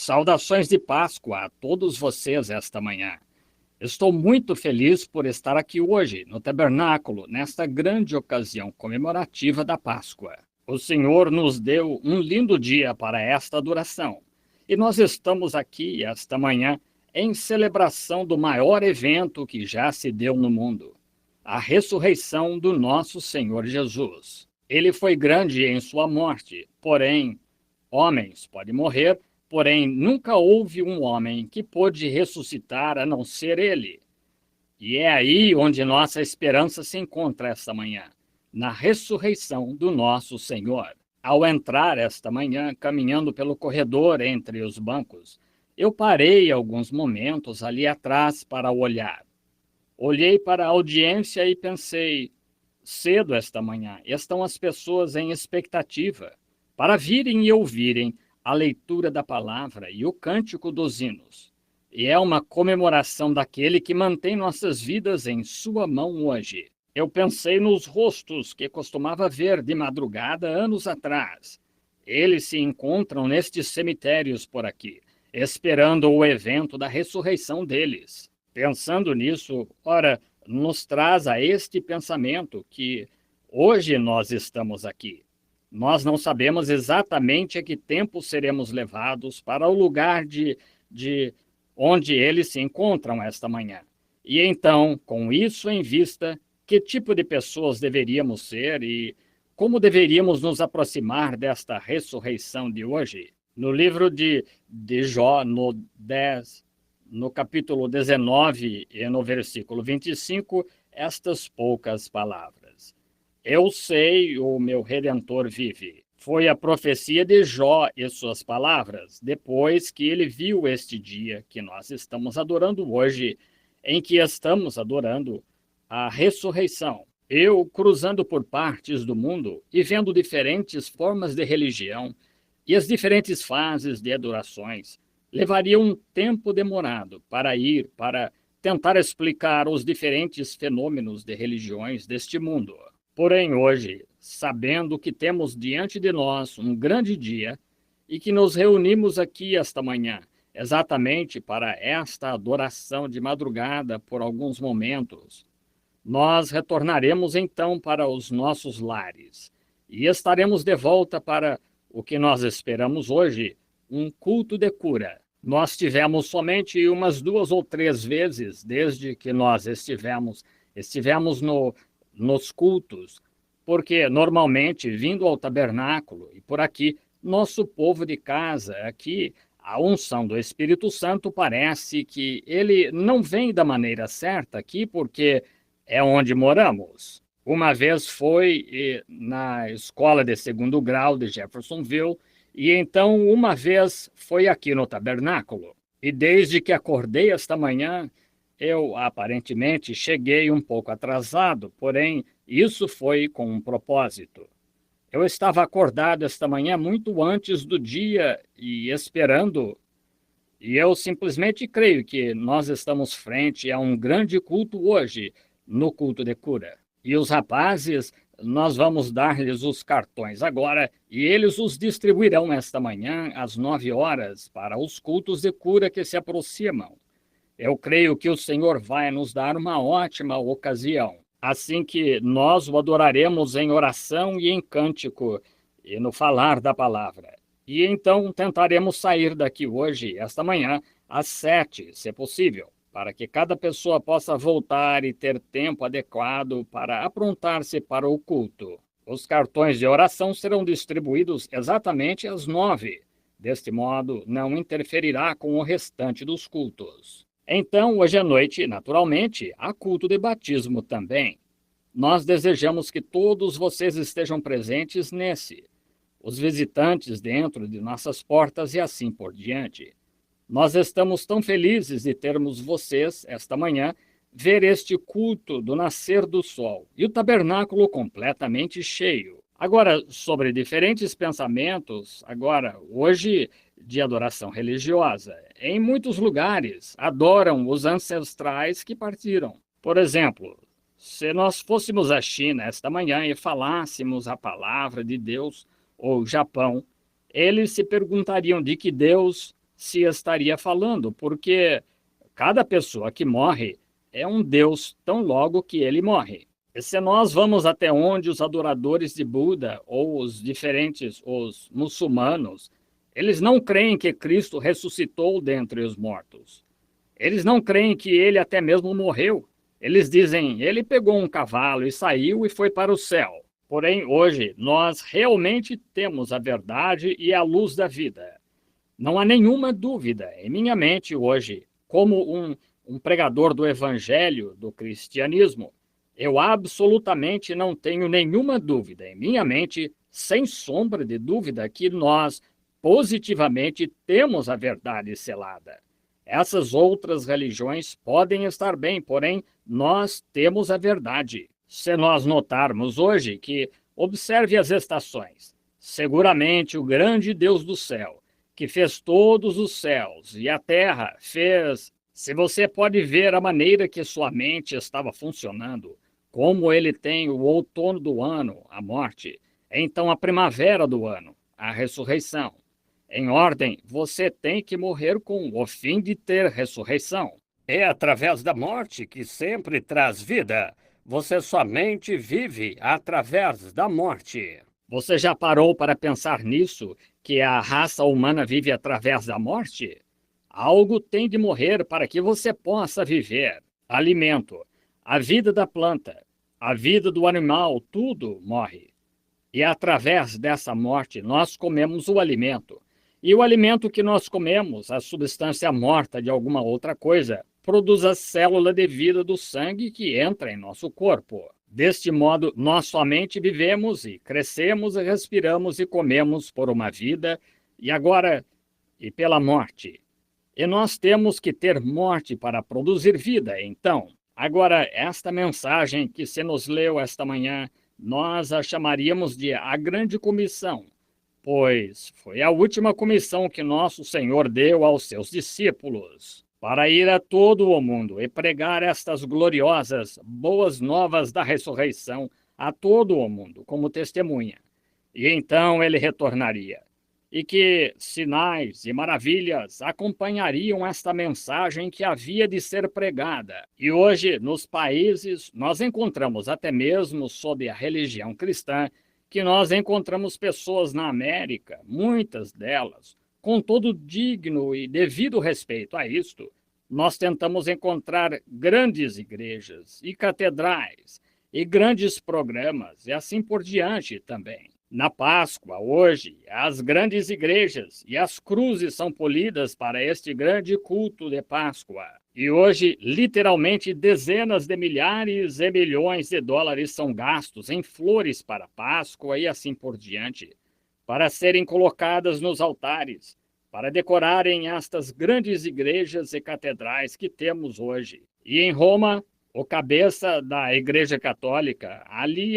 Saudações de Páscoa a todos vocês esta manhã. Estou muito feliz por estar aqui hoje, no tabernáculo, nesta grande ocasião comemorativa da Páscoa. O Senhor nos deu um lindo dia para esta adoração, e nós estamos aqui esta manhã em celebração do maior evento que já se deu no mundo, a ressurreição do nosso Senhor Jesus. Ele foi grande em sua morte, porém, homens podem morrer, porém nunca houve um homem que pôde ressuscitar a não ser ele. E é aí onde nossa esperança se encontra esta manhã, na ressurreição do nosso Senhor. Ao entrar esta manhã, caminhando pelo corredor entre os bancos, eu parei alguns momentos ali atrás para olhar. Olhei para a audiência e pensei, cedo esta manhã, estão as pessoas em expectativa para virem e ouvirem a leitura da palavra e o cântico dos hinos. E é uma comemoração daquele que mantém nossas vidas em sua mão hoje. Eu pensei nos rostos que costumava ver de madrugada anos atrás. Eles se encontram nestes cemitérios por aqui, esperando o evento da ressurreição deles. Pensando nisso, ora, nos traz a este pensamento que hoje nós estamos aqui. Nós não sabemos exatamente a que tempo seremos levados para o lugar de onde eles se encontram esta manhã. E então, com isso em vista, que tipo de pessoas deveríamos ser e como deveríamos nos aproximar desta ressurreição de hoje? No livro de Jó, no capítulo 19 e no versículo 25, estas poucas palavras. Eu sei, o meu Redentor vive. Foi a profecia de Jó e suas palavras, depois que ele viu este dia que nós estamos adorando hoje, em que estamos adorando a ressurreição. Eu, cruzando por partes do mundo e vendo diferentes formas de religião e as diferentes fases de adorações, levaria um tempo demorado para tentar explicar os diferentes fenômenos de religiões deste mundo. Porém, hoje, sabendo que temos diante de nós um grande dia e que nos reunimos aqui esta manhã, exatamente para esta adoração de madrugada por alguns momentos, nós retornaremos então para os nossos lares e estaremos de volta para o que nós esperamos hoje, um culto de cura. Nós tivemos somente umas 2 ou 3 vezes desde que nós estivemos nos cultos, porque normalmente, vindo ao tabernáculo e por aqui, nosso povo de casa, aqui, a unção do Espírito Santo parece que ele não vem da maneira certa aqui, porque é onde moramos. Uma vez foi na escola de 2º grau de Jeffersonville, e então uma vez foi aqui no tabernáculo. E desde que acordei esta manhã, eu aparentemente cheguei um pouco atrasado, porém isso foi com um propósito. Eu estava acordado esta manhã muito antes do dia e esperando, e eu simplesmente creio que nós estamos frente a um grande culto hoje, no culto de cura. E os rapazes, nós vamos dar-lhes os cartões agora e eles os distribuirão esta manhã às 9 horas para os cultos de cura que se aproximam. Eu creio que o Senhor vai nos dar uma ótima ocasião, assim que nós o adoraremos em oração e em cântico e no falar da palavra. E então tentaremos sair daqui hoje, esta manhã, às 7, se possível, para que cada pessoa possa voltar e ter tempo adequado para aprontar-se para o culto. Os cartões de oração serão distribuídos exatamente às 9. Deste modo, não interferirá com o restante dos cultos. Então, hoje à noite, naturalmente, há culto de batismo também. Nós desejamos que todos vocês estejam presentes nesse. Os visitantes dentro de nossas portas e assim por diante. Nós estamos tão felizes de termos vocês, esta manhã, ver este culto do nascer do sol e o tabernáculo completamente cheio. Agora, sobre diferentes pensamentos, hoje, de adoração religiosa. Em muitos lugares, adoram os ancestrais que partiram. Por exemplo, se nós fôssemos à China esta manhã e falássemos a palavra de Deus, ou Japão, eles se perguntariam de que Deus se estaria falando, porque cada pessoa que morre é um Deus tão logo que ele morre. E se nós vamos até onde os adoradores de Buda ou os muçulmanos, eles não creem que Cristo ressuscitou dentre os mortos. Eles não creem que ele até mesmo morreu. Eles dizem, ele pegou um cavalo e saiu e foi para o céu. Porém, hoje, nós realmente temos a verdade e a luz da vida. Não há nenhuma dúvida em minha mente hoje, como um pregador do evangelho, do cristianismo, eu absolutamente não tenho nenhuma dúvida em minha mente, sem sombra de dúvida, que nós positivamente temos a verdade selada. Essas outras religiões podem estar bem, porém, nós temos a verdade. Se nós notarmos hoje que, observe as estações, seguramente o grande Deus do céu, que fez todos os céus e a terra, fez. Se você pode ver a maneira que sua mente estava funcionando, como ele tem o outono do ano, a morte, então a primavera do ano, a ressurreição. Em ordem, você tem que morrer com o fim de ter ressurreição. É através da morte que sempre traz vida. Você somente vive através da morte. Você já parou para pensar nisso, que a raça humana vive através da morte? Algo tem de morrer para que você possa viver. Alimento, a vida da planta, a vida do animal, tudo morre. E através dessa morte nós comemos o alimento. E o alimento que nós comemos, a substância morta de alguma outra coisa, produz a célula de vida do sangue que entra em nosso corpo. Deste modo, nós somente vivemos e crescemos e respiramos e comemos por uma vida e pela morte. E nós temos que ter morte para produzir vida, então. Agora, esta mensagem que se nos leu esta manhã, nós a chamaríamos de a Grande Comissão, pois foi a última comissão que nosso Senhor deu aos seus discípulos, para ir a todo o mundo e pregar estas gloriosas boas novas da ressurreição a todo o mundo, como testemunha. E então ele retornaria. E que sinais e maravilhas acompanhariam esta mensagem que havia de ser pregada. E hoje, nos países, nós encontramos até mesmo sob a religião cristã, que nós encontramos pessoas na América, muitas delas, com todo digno e devido respeito a isto, nós tentamos encontrar grandes igrejas e catedrais e grandes programas e assim por diante também. Na Páscoa, hoje, as grandes igrejas e as cruzes são polidas para este grande culto de Páscoa. E hoje, literalmente, dezenas de milhares e milhões de dólares são gastos em flores para Páscoa e assim por diante, para serem colocadas nos altares, para decorarem estas grandes igrejas e catedrais que temos hoje. E em Roma, o cabeça da Igreja Católica, ali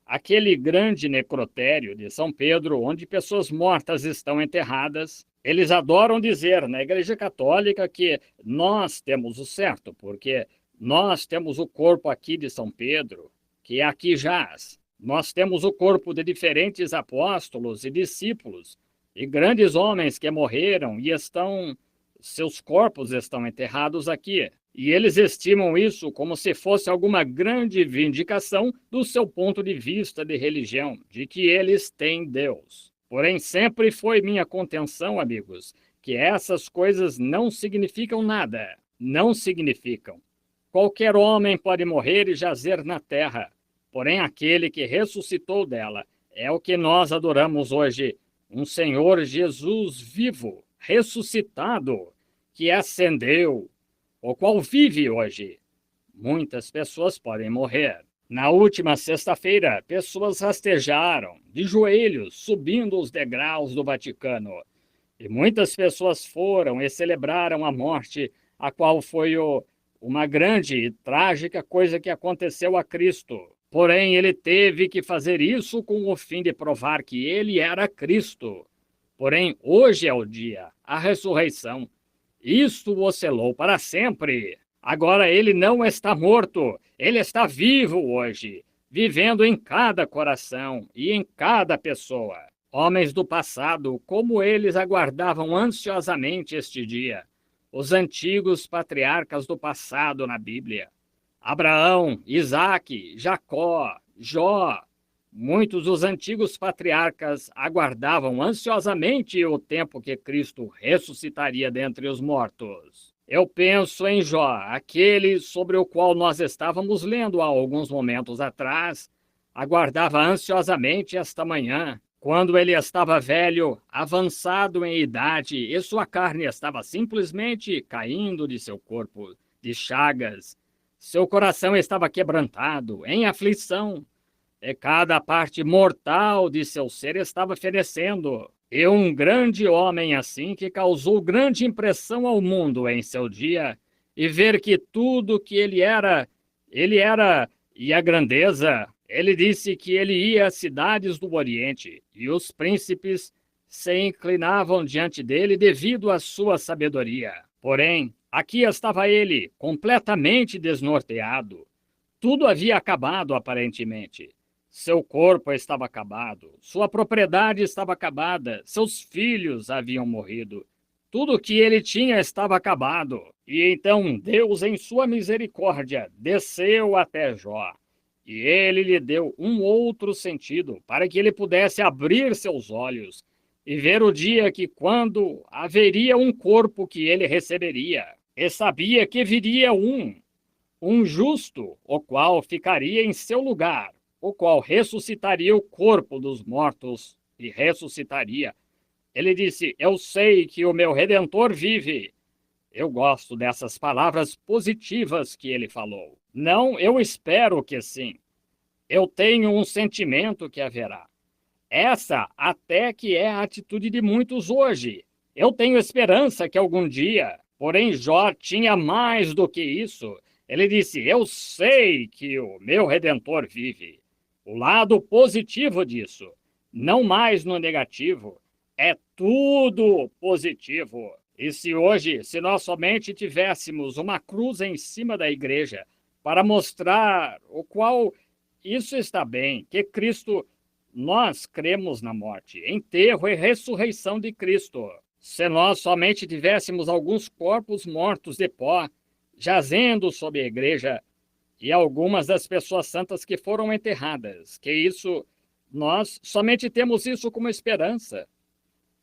aquele grande necrotério de São Pedro, onde pessoas mortas estão enterradas, eles adoram dizer na Igreja Católica que nós temos o certo, porque nós temos o corpo aqui de São Pedro, que aqui jaz. Nós temos o corpo de diferentes apóstolos e discípulos, e grandes homens que morreram e seus corpos estão enterrados aqui. E eles estimam isso como se fosse alguma grande vindicação do seu ponto de vista de religião, de que eles têm Deus. Porém, sempre foi minha contenção, amigos, que essas coisas não significam nada. Não significam. Qualquer homem pode morrer e jazer na terra, porém aquele que ressuscitou dela é o que nós adoramos hoje, um Senhor Jesus vivo, ressuscitado, que ascendeu, o qual vive hoje. Muitas pessoas podem morrer. Na última sexta-feira, pessoas rastejaram, de joelhos, subindo os degraus do Vaticano. E muitas pessoas foram e celebraram a morte, a qual foi uma grande e trágica coisa que aconteceu a Cristo. Porém, ele teve que fazer isso com o fim de provar que ele era Cristo. Porém, hoje é o dia, a ressurreição. Isto o selou para sempre. Agora ele não está morto, ele está vivo hoje, vivendo em cada coração e em cada pessoa. Homens do passado, como eles aguardavam ansiosamente este dia. Os antigos patriarcas do passado na Bíblia. Abraão, Isaque, Jacó, Jó. Muitos dos antigos patriarcas aguardavam ansiosamente o tempo que Cristo ressuscitaria dentre os mortos. Eu penso em Jó, aquele sobre o qual nós estávamos lendo há alguns momentos atrás, aguardava ansiosamente esta manhã, quando ele estava velho, avançado em idade, e sua carne estava simplesmente caindo de seu corpo, de chagas. Seu coração estava quebrantado, em aflição, e cada parte mortal de seu ser estava fenecendo. E um grande homem assim que causou grande impressão ao mundo em seu dia, e ver que tudo que ele era, e a grandeza. Ele disse que ele ia às cidades do Oriente, e os príncipes se inclinavam diante dele devido à sua sabedoria. Porém, aqui estava ele, completamente desnorteado. Tudo havia acabado aparentemente. Seu corpo estava acabado, sua propriedade estava acabada, seus filhos haviam morrido. Tudo o que ele tinha estava acabado. E então Deus, em sua misericórdia, desceu até Jó. E ele lhe deu um outro sentido, para que ele pudesse abrir seus olhos e ver o dia quando haveria um corpo que ele receberia. E sabia que viria um justo, o qual ficaria em seu lugar, o qual ressuscitaria o corpo dos mortos e ressuscitaria. Ele disse: eu sei que o meu Redentor vive. Eu gosto dessas palavras positivas que ele falou. Não, eu espero que sim. Eu tenho um sentimento que haverá. Essa até que é a atitude de muitos hoje. Eu tenho esperança que algum dia, porém Jó tinha mais do que isso. Ele disse: eu sei que o meu Redentor vive. O lado positivo disso, não mais no negativo, é tudo positivo. E se nós somente tivéssemos uma cruz em cima da igreja para mostrar o qual isso está bem, que Cristo, nós cremos na morte, enterro e ressurreição de Cristo. Se nós somente tivéssemos alguns corpos mortos de pó, jazendo sob a igreja, e algumas das pessoas santas que foram enterradas, nós somente temos isso como esperança.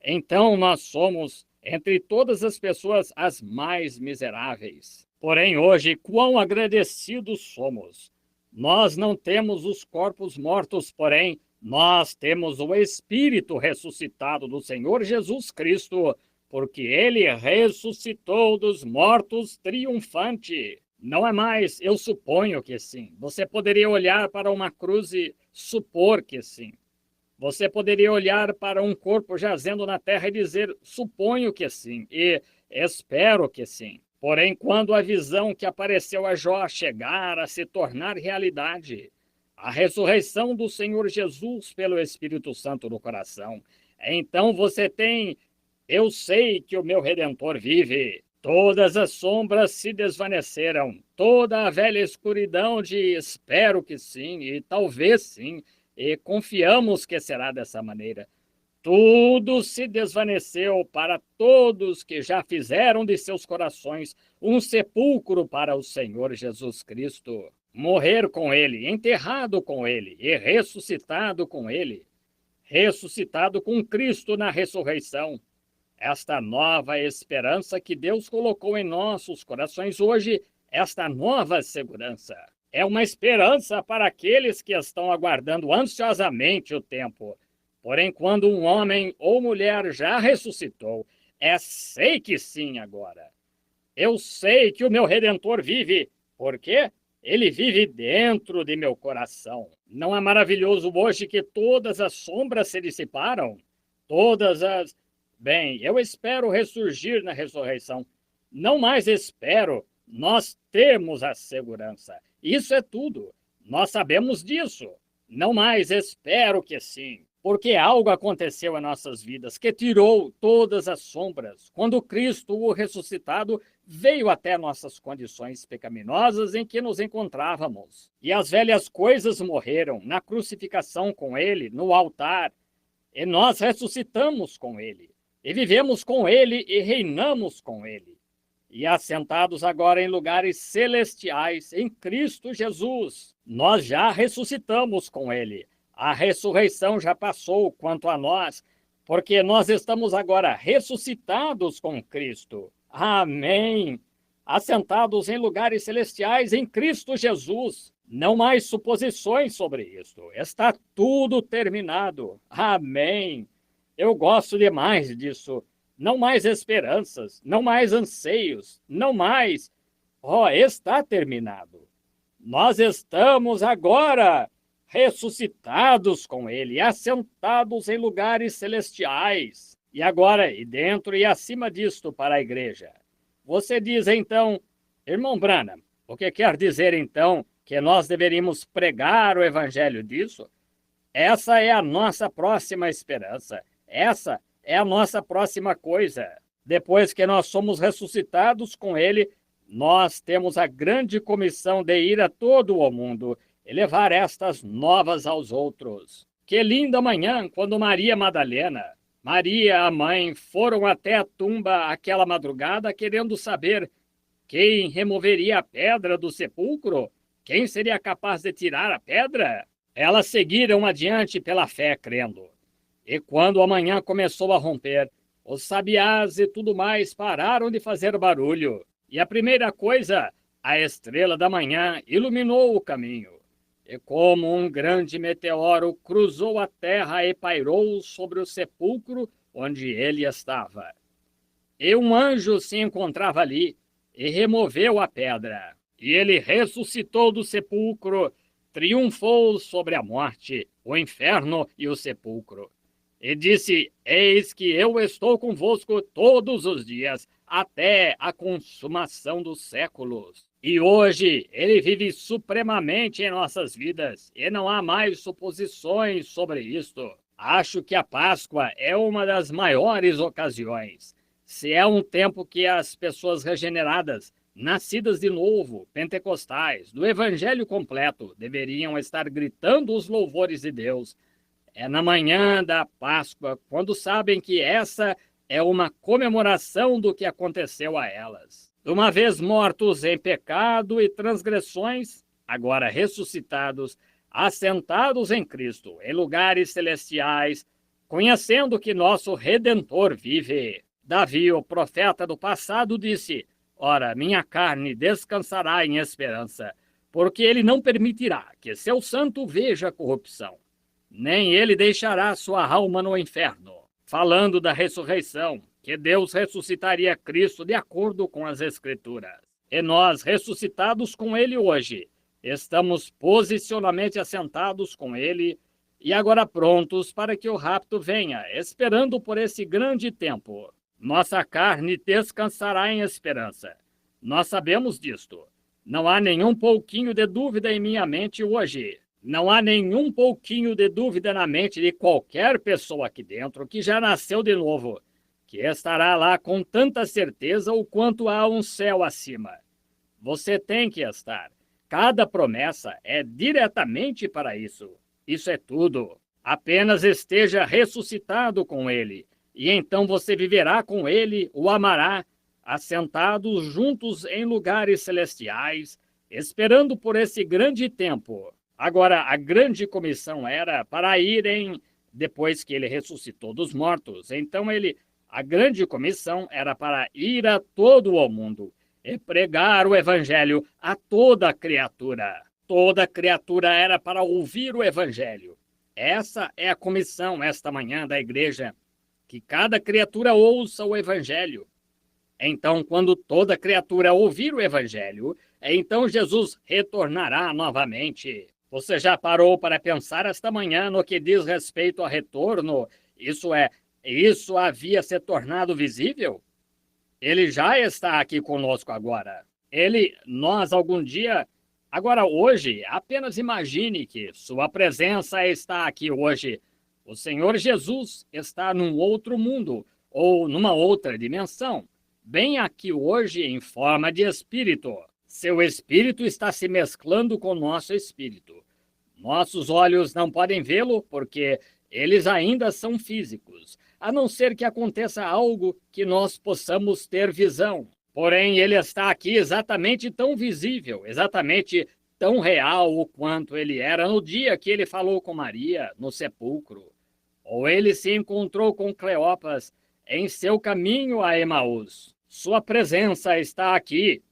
Então nós somos, entre todas as pessoas, as mais miseráveis. Porém, hoje, quão agradecidos somos! Nós não temos os corpos mortos, porém, nós temos o Espírito ressuscitado do Senhor Jesus Cristo, porque ele ressuscitou dos mortos triunfante. Não é mais, eu suponho que sim. Você poderia olhar para uma cruz e supor que sim. Você poderia olhar para um corpo jazendo na terra e dizer: suponho que sim, e espero que sim. Porém, quando a visão que apareceu a Jó chegar a se tornar realidade, a ressurreição do Senhor Jesus pelo Espírito Santo no coração, então você tem: eu sei que o meu Redentor vive. Todas as sombras se desvaneceram, toda a velha escuridão de espero que sim, e talvez sim, e confiamos que será dessa maneira. Tudo se desvaneceu para todos que já fizeram de seus corações um sepulcro para o Senhor Jesus Cristo. Morrer com ele, enterrado com ele e ressuscitado com ele. Ressuscitado com Cristo na ressurreição. Esta nova esperança que Deus colocou em nossos corações hoje, esta nova segurança. É uma esperança para aqueles que estão aguardando ansiosamente o tempo. Porém, quando um homem ou mulher já ressuscitou, sei que sim agora. Eu sei que o meu Redentor vive. Por quê? Ele vive dentro de meu coração. Não é maravilhoso hoje que todas as sombras se dissiparam? Bem, eu espero ressurgir na ressurreição. Não mais espero, nós temos a segurança. Isso é tudo. Nós sabemos disso. Não mais espero que sim. Porque algo aconteceu em nossas vidas que tirou todas as sombras. Quando Cristo, o ressuscitado, veio até nossas condições pecaminosas em que nos encontrávamos. E as velhas coisas morreram na crucificação com ele, no altar. E nós ressuscitamos com ele, e vivemos com ele e reinamos com ele. E assentados agora em lugares celestiais em Cristo Jesus, nós já ressuscitamos com ele. A ressurreição já passou quanto a nós, porque nós estamos agora ressuscitados com Cristo. Amém. Assentados em lugares celestiais em Cristo Jesus. Não mais suposições sobre isso. Está tudo terminado. Amém. Eu gosto demais disso. Não mais esperanças, não mais anseios, não mais. Está terminado. Nós estamos agora ressuscitados com ele, assentados em lugares celestiais. E agora, e dentro e acima disto para a igreja. Você diz então, irmão Branham, o que quer dizer então que nós deveríamos pregar o evangelho disso? Essa é a nossa próxima esperança. Essa é a nossa próxima coisa. Depois que nós somos ressuscitados com ele, nós temos a grande comissão de ir a todo o mundo e levar estas novas aos outros. Que linda manhã quando Maria Madalena, Maria, a mãe, foram até a tumba aquela madrugada querendo saber quem removeria a pedra do sepulcro, quem seria capaz de tirar a pedra. Elas seguiram adiante pela fé, crendo. E quando a manhã começou a romper, os sabiás e tudo mais pararam de fazer barulho. E a primeira coisa, a estrela da manhã iluminou o caminho. E como um grande meteoro cruzou a terra e pairou sobre o sepulcro onde ele estava. E um anjo se encontrava ali e removeu a pedra. E ele ressuscitou do sepulcro, triunfou sobre a morte, o inferno e o sepulcro. E disse, eis que eu estou convosco todos os dias, até a consumação dos séculos. E hoje ele vive supremamente em nossas vidas, e não há mais suposições sobre isto. Acho que a Páscoa é uma das maiores ocasiões. Se é um tempo que as pessoas regeneradas, nascidas de novo, pentecostais, do evangelho completo, deveriam estar gritando os louvores de Deus, é na manhã da Páscoa, quando sabem que essa é uma comemoração do que aconteceu a elas. Uma vez mortos em pecado e transgressões, agora ressuscitados, assentados em Cristo, em lugares celestiais, conhecendo que nosso Redentor vive. Davi, o profeta do passado, disse, ora, minha carne descansará em esperança, porque ele não permitirá que seu santo veja corrupção, nem ele deixará sua alma no inferno. Falando da ressurreição, que Deus ressuscitaria Cristo de acordo com as Escrituras. E nós, ressuscitados com ele hoje, estamos posicionalmente assentados com ele e agora prontos para que o rapto venha, esperando por esse grande tempo. Nossa carne descansará em esperança. Nós sabemos disto. Não há nenhum pouquinho de dúvida em minha mente hoje. Não há nenhum pouquinho de dúvida na mente de qualquer pessoa aqui dentro que já nasceu de novo, que estará lá com tanta certeza o quanto há um céu acima. Você tem que estar. Cada promessa é diretamente para isso. Isso é tudo. Apenas esteja ressuscitado com ele, e então você viverá com ele, o amará, assentados juntos em lugares celestiais, esperando por esse grande tempo. Agora, a grande comissão era para irem, depois que ele ressuscitou dos mortos, então a grande comissão era para ir a todo o mundo e pregar o evangelho a toda criatura. Toda criatura era para ouvir o evangelho. Essa é a comissão esta manhã da igreja, que cada criatura ouça o evangelho. Então, quando toda criatura ouvir o evangelho, então Jesus retornará novamente. Você já parou para pensar esta manhã no que diz respeito ao retorno? Isso havia se tornado visível? Ele já está aqui conosco agora. Nós algum dia... Agora, hoje, apenas imagine que sua presença está aqui hoje. O Senhor Jesus está num outro mundo, ou numa outra dimensão, bem aqui hoje em forma de espírito. Seu espírito está se mesclando com nosso espírito. Nossos olhos não podem vê-lo porque eles ainda são físicos, a não ser que aconteça algo que nós possamos ter visão. Porém, ele está aqui exatamente tão visível, exatamente tão real quanto ele era no dia que ele falou com Maria no sepulcro. Ou ele se encontrou com Cleopas em seu caminho a Emaús. Sua presença está aqui.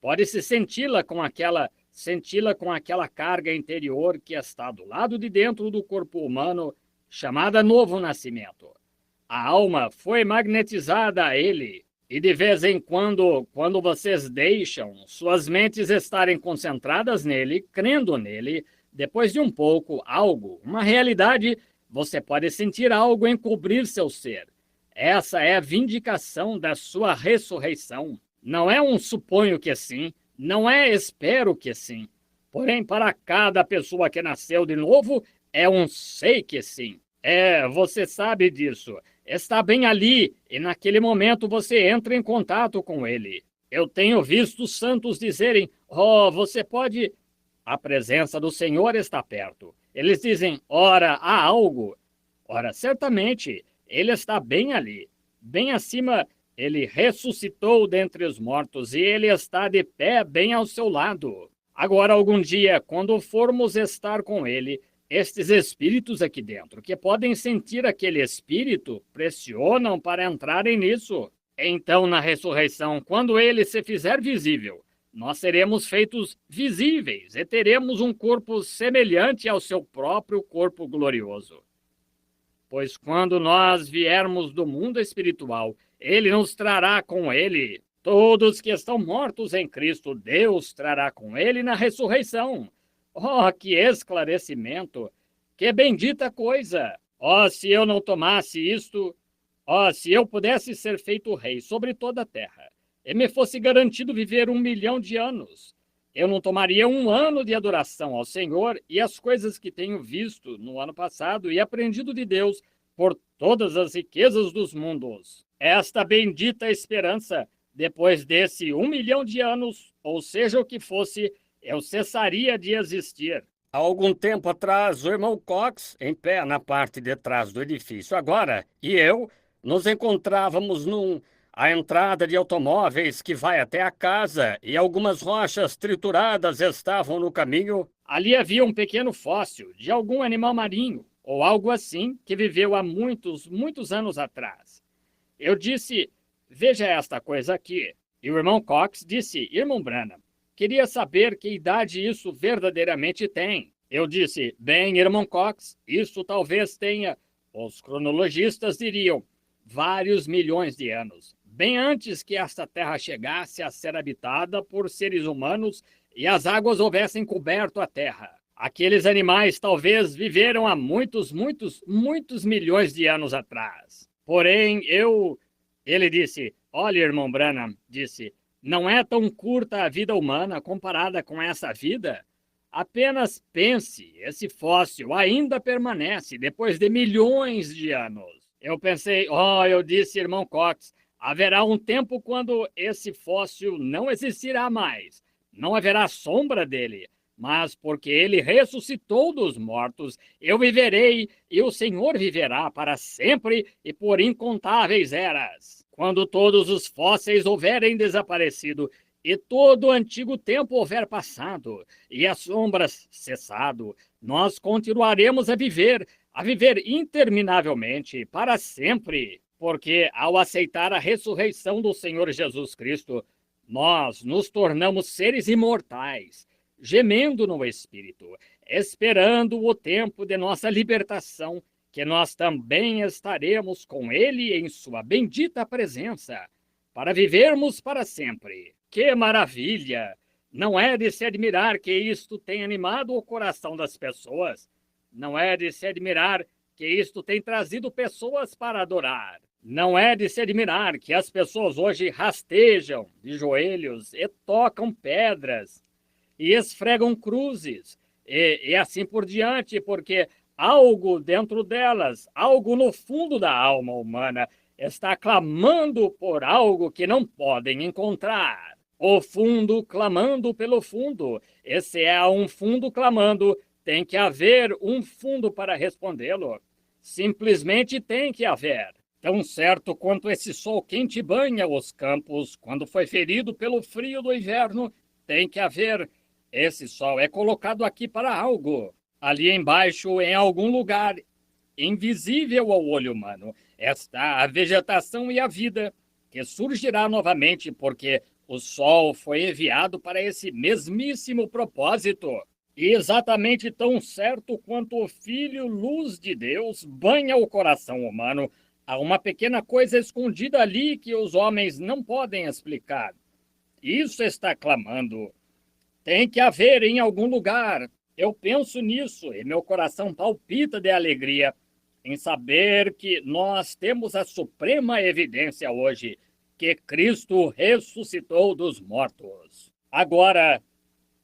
Pode-se senti-la com aquela carga interior que está do lado de dentro do corpo humano, chamada novo nascimento. A alma foi magnetizada a ele, e de vez em quando vocês deixam suas mentes estarem concentradas nele, crendo nele, depois de um pouco, uma realidade, você pode sentir algo encobrir seu ser. Essa é a vindicação da sua ressurreição. Não é um suponho que sim, não é espero que sim. Porém, para cada pessoa que nasceu de novo, é um sei que sim. Você sabe disso. Está bem ali, e naquele momento você entra em contato com ele. Eu tenho visto santos dizerem, você pode... A presença do Senhor está perto. Eles dizem, ora, há algo. Ora, certamente, ele está bem ali. Bem acima, ele ressuscitou dentre os mortos, e ele está de pé bem ao seu lado. Agora, algum dia, quando formos estar com ele, estes espíritos aqui dentro, que podem sentir aquele espírito, pressionam para entrarem nisso. Então, na ressurreição, quando ele se fizer visível, nós seremos feitos visíveis e teremos um corpo semelhante ao seu próprio corpo glorioso. Pois quando nós viermos do mundo espiritual, ele nos trará com ele. Todos que estão mortos em Cristo, Deus trará com ele na ressurreição. Oh, que esclarecimento! Que bendita coisa! Oh, se eu não tomasse isto! Oh, se eu pudesse ser feito rei sobre toda a terra, e me fosse garantido viver 1.000.000 de anos, eu não tomaria 1 ano de adoração ao Senhor e as coisas que tenho visto no ano passado e aprendido de Deus por todas as riquezas dos mundos. Esta bendita esperança, depois desse 1.000.000 de anos, ou seja o que fosse, eu cessaria de existir. Há algum tempo atrás, o irmão Cox, em pé na parte de trás do edifício agora, e eu, nos encontrávamos à entrada de automóveis que vai até a casa, e algumas rochas trituradas estavam no caminho. Ali havia um pequeno fóssil de algum animal marinho, ou algo assim, que viveu há muitos, muitos anos atrás. Eu disse, veja esta coisa aqui. E o irmão Cox disse, irmão Branham, queria saber que idade isso verdadeiramente tem. Eu disse, bem, irmão Cox, isso talvez tenha, os cronologistas diriam, vários milhões de anos, bem antes que esta terra chegasse a ser habitada por seres humanos e as águas houvessem coberto a terra. Aqueles animais talvez viveram há muitos, muitos, muitos milhões de anos atrás. Porém, ele disse, olha, irmão Branham, disse, não é tão curta a vida humana comparada com essa vida? Apenas pense, esse fóssil ainda permanece depois de milhões de anos. Eu pensei, eu disse, irmão Cox, haverá um tempo quando esse fóssil não existirá mais. Não haverá sombra dele, mas porque ele ressuscitou dos mortos, eu viverei e o Senhor viverá para sempre e por incontáveis eras. Quando todos os fósseis houverem desaparecido e todo o antigo tempo houver passado e as sombras cessado, nós continuaremos a viver interminavelmente, para sempre, porque ao aceitar a ressurreição do Senhor Jesus Cristo, nós nos tornamos seres imortais, gemendo no Espírito, esperando o tempo de nossa libertação, que nós também estaremos com Ele em sua bendita presença, para vivermos para sempre. Que maravilha! Não é de se admirar que isto tenha animado o coração das pessoas. Não é de se admirar que isto tem trazido pessoas para adorar. Não é de se admirar que as pessoas hoje rastejam de joelhos e tocam pedras e esfregam cruzes e assim por diante, porque algo dentro delas, algo no fundo da alma humana, está clamando por algo que não podem encontrar. O fundo clamando pelo fundo. E se é um fundo clamando, tem que haver um fundo para respondê-lo. Simplesmente tem que haver. Tão certo quanto esse sol quente banha os campos quando foi ferido pelo frio do inverno, tem que haver. Esse sol é colocado aqui para algo. Ali embaixo, em algum lugar, invisível ao olho humano, está a vegetação e a vida, que surgirá novamente porque o sol foi enviado para esse mesmíssimo propósito. E exatamente tão certo quanto o Filho, luz de Deus, banha o coração humano, há uma pequena coisa escondida ali que os homens não podem explicar. Isso está clamando. Tem que haver em algum lugar. Eu penso nisso e meu coração palpita de alegria em saber que nós temos a suprema evidência hoje que Cristo ressuscitou dos mortos. Agora,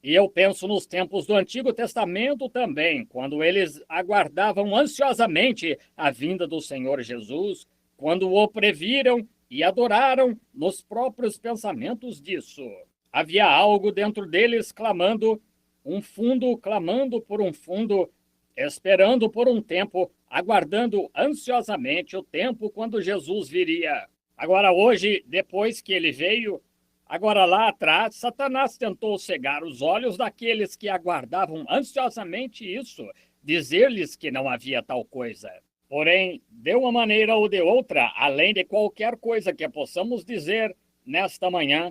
e eu penso nos tempos do Antigo Testamento também, quando eles aguardavam ansiosamente a vinda do Senhor Jesus, quando o previram e adoraram nos próprios pensamentos disso. Havia algo dentro deles clamando, um fundo clamando por um fundo, esperando por um tempo, aguardando ansiosamente o tempo quando Jesus viria. Agora hoje, depois que ele veio, agora lá atrás, Satanás tentou cegar os olhos daqueles que aguardavam ansiosamente isso, dizer-lhes que não havia tal coisa. Porém, de uma maneira ou de outra, além de qualquer coisa que possamos dizer nesta manhã,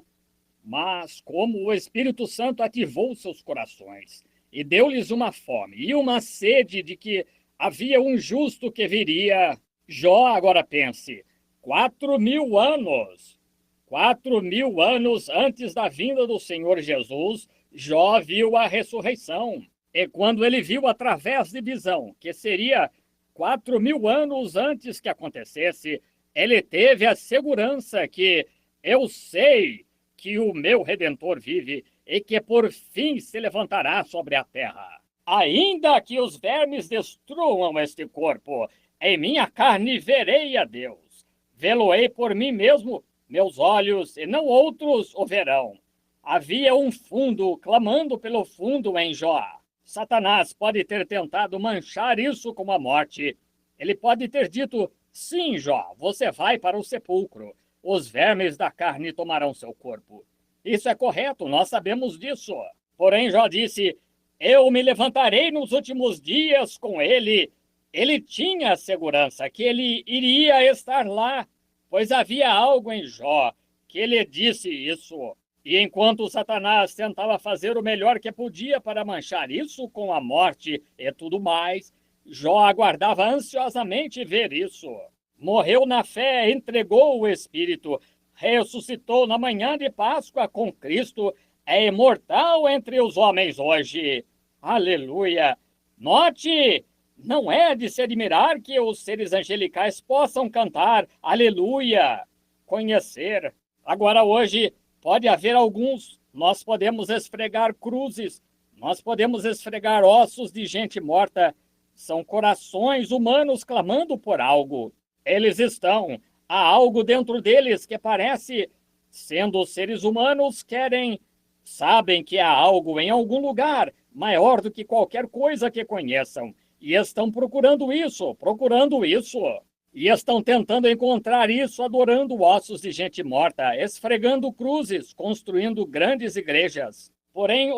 mas como o Espírito Santo ativou seus corações e deu-lhes uma fome e uma sede de que havia um justo que viria. Jó, agora pense, 4.000 anos. 4.000 anos antes da vinda do Senhor Jesus, Jó viu a ressurreição. E quando ele viu através de visão, que seria 4.000 anos antes que acontecesse, ele teve a segurança que eu sei que o meu Redentor vive e que por fim se levantará sobre a terra. Ainda que os vermes destruam este corpo, em minha carne verei a Deus. Vê-lo-ei por mim mesmo, meus olhos, e não outros o verão. Havia um fundo clamando pelo fundo em Jó. Satanás pode ter tentado manchar isso com a morte. Ele pode ter dito, sim, Jó, você vai para o sepulcro. Os vermes da carne tomarão seu corpo. Isso é correto, nós sabemos disso. Porém, Jó disse, eu me levantarei nos últimos dias com ele. Ele tinha a segurança que ele iria estar lá, pois havia algo em Jó que lhe disse isso. E enquanto Satanás tentava fazer o melhor que podia para manchar isso com a morte e tudo mais, Jó aguardava ansiosamente ver isso. Morreu na fé, entregou o Espírito, ressuscitou na manhã de Páscoa com Cristo, é imortal entre os homens hoje. Aleluia! Note, não é de se admirar que os seres angelicais possam cantar aleluia, conhecer. Agora hoje pode haver alguns, nós podemos esfregar cruzes, nós podemos esfregar ossos de gente morta, são corações humanos clamando por algo. Eles estão, há algo dentro deles que parece, sendo seres humanos, sabem que há algo em algum lugar maior do que qualquer coisa que conheçam. E estão procurando isso. E estão tentando encontrar isso adorando ossos de gente morta, esfregando cruzes, construindo grandes igrejas. Porém,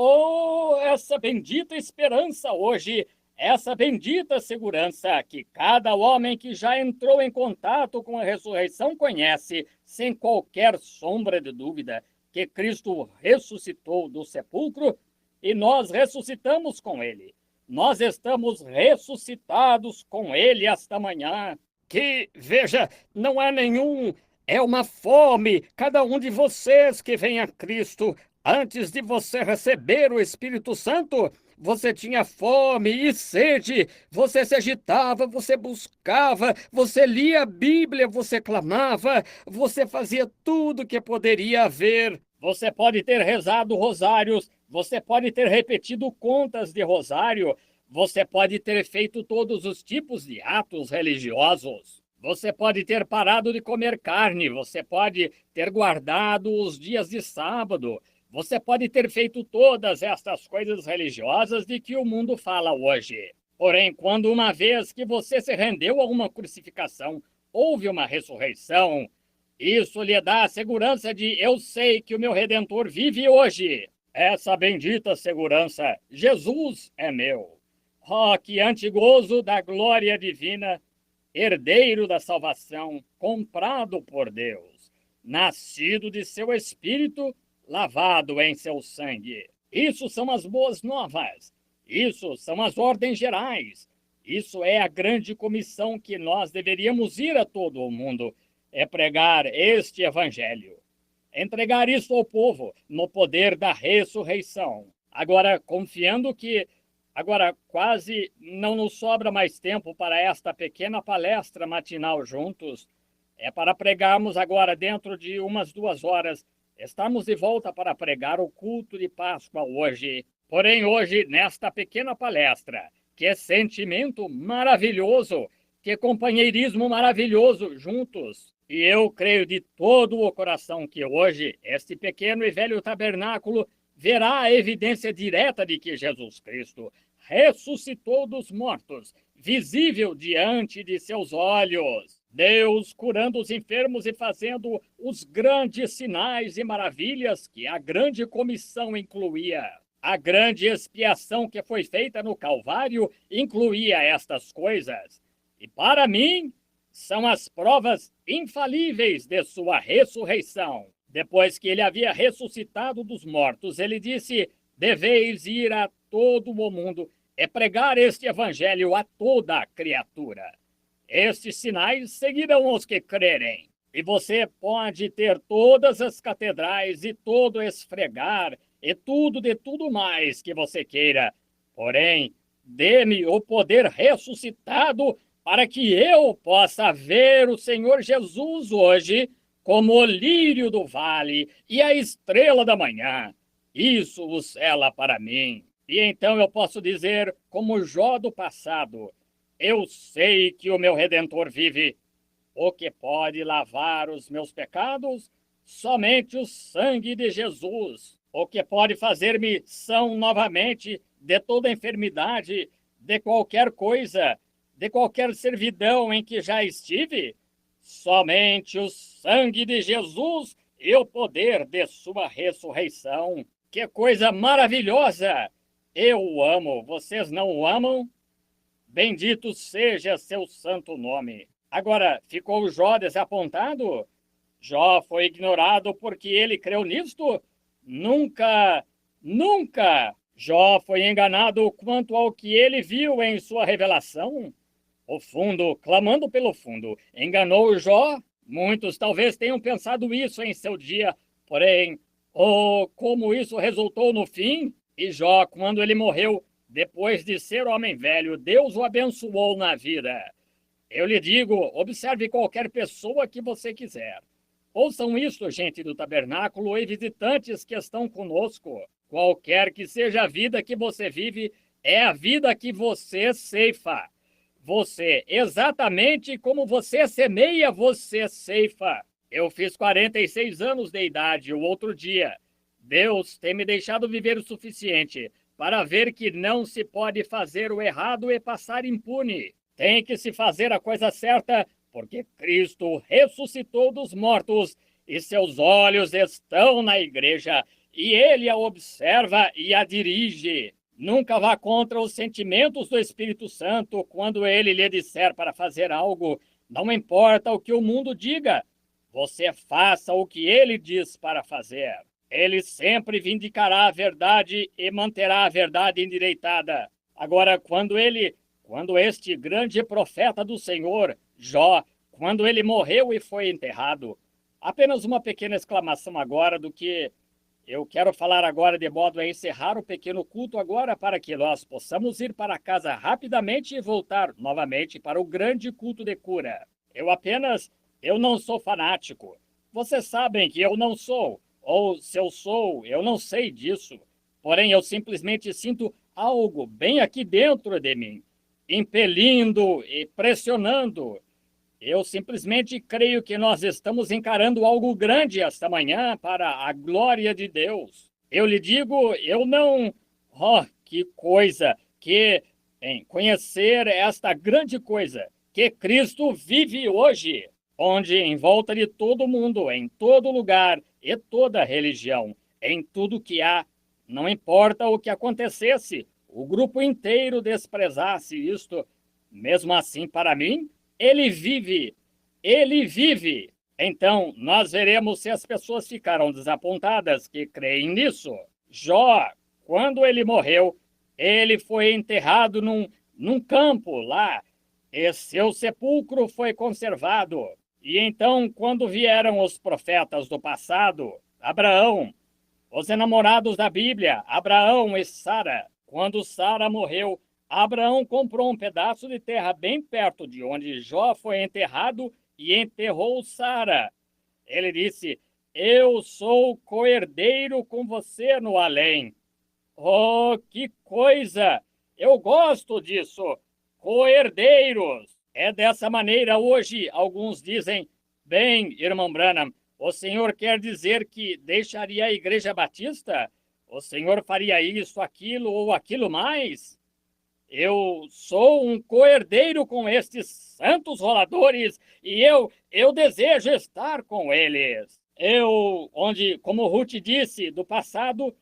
essa bendita esperança hoje, essa bendita segurança que cada homem que já entrou em contato com a ressurreição conhece, sem qualquer sombra de dúvida, que Cristo ressuscitou do sepulcro e nós ressuscitamos com ele. Nós estamos ressuscitados com ele esta manhã. Que, veja, não há nenhum, é uma fome, cada um de vocês que vem a Cristo. Antes de você receber o Espírito Santo, você tinha fome e sede, você se agitava, você buscava, você lia a Bíblia, você clamava, você fazia tudo que poderia haver. Você pode ter rezado rosários, você pode ter repetido contas de rosário, você pode ter feito todos os tipos de atos religiosos. Você pode ter parado de comer carne, você pode ter guardado os dias de sábado, você pode ter feito todas estas coisas religiosas de que o mundo fala hoje. Porém, quando uma vez que você se rendeu a uma crucificação, houve uma ressurreição, isso lhe dá a segurança de eu sei que o meu Redentor vive hoje. Essa bendita segurança, Jesus é meu. Oh, que antigozo da glória divina, herdeiro da salvação, comprado por Deus, nascido de seu Espírito, lavado em seu sangue. Isso são as boas novas. Isso são as ordens gerais. Isso é a grande comissão que nós deveríamos ir a todo o mundo, é pregar este evangelho. Entregar isso ao povo no poder da ressurreição. Agora, confiando que quase não nos sobra mais tempo para esta pequena palestra matinal juntos, é para pregarmos agora dentro de umas 2 horas. Estamos de volta para pregar o culto de Páscoa hoje. Porém, hoje, nesta pequena palestra, que sentimento maravilhoso, que companheirismo maravilhoso juntos. E eu creio de todo o coração que hoje este pequeno e velho tabernáculo verá a evidência direta de que Jesus Cristo ressuscitou dos mortos, visível diante de seus olhos. Deus curando os enfermos e fazendo os grandes sinais e maravilhas que a grande comissão incluía. A grande expiação que foi feita no Calvário incluía estas coisas. E para mim, são as provas infalíveis de sua ressurreição. Depois que ele havia ressuscitado dos mortos, ele disse: deveis ir a todo o mundo e pregar este evangelho a toda a criatura. Estes sinais seguirão os que crerem. E você pode ter todas as catedrais e todo esfregar e tudo de tudo mais que você queira. Porém, dê-me o poder ressuscitado para que eu possa ver o Senhor Jesus hoje como o lírio do vale e a estrela da manhã. Isso o sela para mim. E então eu posso dizer, como Jó do passado: eu sei que o meu Redentor vive. O que pode lavar os meus pecados? Somente o sangue de Jesus. O que pode fazer-me são novamente de toda enfermidade, de qualquer coisa, de qualquer servidão em que já estive? Somente o sangue de Jesus e o poder de sua ressurreição. Que coisa maravilhosa! Eu o amo, vocês não o amam? Bendito seja seu santo nome. Agora, ficou Jó desapontado? Jó foi ignorado porque ele creu nisto? Nunca, nunca! Jó foi enganado quanto ao que ele viu em sua revelação? O fundo, clamando pelo fundo, enganou Jó? Muitos talvez tenham pensado isso em seu dia, porém, como isso resultou no fim? E Jó, quando ele morreu, depois de ser homem velho, Deus o abençoou na vida. Eu lhe digo, observe qualquer pessoa que você quiser. Ouçam isto, gente do tabernáculo e visitantes que estão conosco. Qualquer que seja a vida que você vive, é a vida que você ceifa. Você, exatamente como você semeia, você ceifa. Eu fiz 46 anos de idade o outro dia. Deus tem me deixado viver o suficiente para ver que não se pode fazer o errado e passar impune. Tem que se fazer a coisa certa, porque Cristo ressuscitou dos mortos e seus olhos estão na igreja e ele a observa e a dirige. Nunca vá contra os sentimentos do Espírito Santo quando ele lhe disser para fazer algo. Não importa o que o mundo diga, você faça o que ele diz para fazer. Ele sempre vindicará a verdade e manterá a verdade endireitada. Agora, quando este grande profeta do Senhor, Jó, quando ele morreu e foi enterrado, apenas uma pequena exclamação agora do que eu quero falar agora, de modo a encerrar o pequeno culto agora, para que nós possamos ir para casa rapidamente e voltar novamente para o grande culto de cura. Eu não sou fanático. Vocês sabem que eu não sou, ou se eu sou, eu não sei disso. Porém, eu simplesmente sinto algo bem aqui dentro de mim, impelindo e pressionando. Eu simplesmente creio que nós estamos encarando algo grande esta manhã para a glória de Deus. Eu lhe digo, eu não... Oh, que coisa! Que em conhecer esta grande coisa, que Cristo vive hoje, onde em volta de todo mundo, em todo lugar e toda religião, em tudo que há, não importa o que acontecesse, o grupo inteiro desprezasse isto, mesmo assim, para mim, ele vive, ele vive. Então, nós veremos se as pessoas ficaram desapontadas que creem nisso. Jó, quando ele morreu, ele foi enterrado num campo lá, e seu sepulcro foi conservado. E então, quando vieram os profetas do passado, Abraão, os enamorados da Bíblia, Abraão e Sara, quando Sara morreu, Abraão comprou um pedaço de terra bem perto de onde Jó foi enterrado e enterrou Sara. Ele disse: eu sou coerdeiro com você no além. Oh, que coisa! Eu gosto disso. Coerdeiros. É dessa maneira hoje, alguns dizem: bem, irmão Branham, o senhor quer dizer que deixaria a Igreja Batista? O senhor faria isso, aquilo ou aquilo mais? Eu sou um coerdeiro com estes santos roladores e eu desejo estar com eles. Onde, como Ruth disse do passado,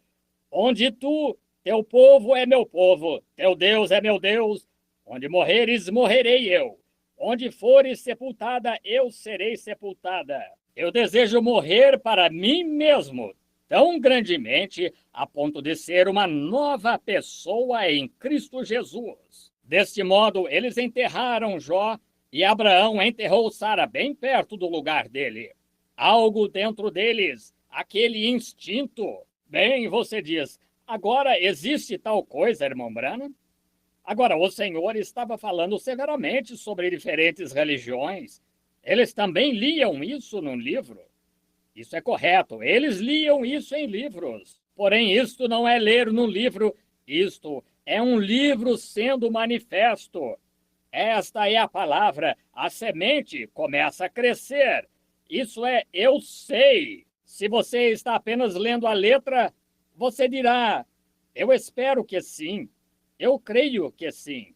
onde tu, teu povo é meu povo, teu Deus é meu Deus, onde morreres, morrerei eu. Onde fores sepultada, eu serei sepultada. Eu desejo morrer para mim mesmo, tão grandemente a ponto de ser uma nova pessoa em Cristo Jesus. Deste modo, eles enterraram Jó e Abraão enterrou Sara bem perto do lugar dele. Algo dentro deles, aquele instinto. Bem, você diz, agora existe tal coisa, irmão Branham? Agora, o Senhor estava falando severamente sobre diferentes religiões. Eles também liam isso num livro. Isso é correto, eles liam isso em livros. Porém, isto não é ler num livro, isto é um livro sendo manifesto. Esta é a palavra, a semente começa a crescer. Isso é eu sei. Se você está apenas lendo a letra, você dirá, eu espero que sim, eu creio que sim.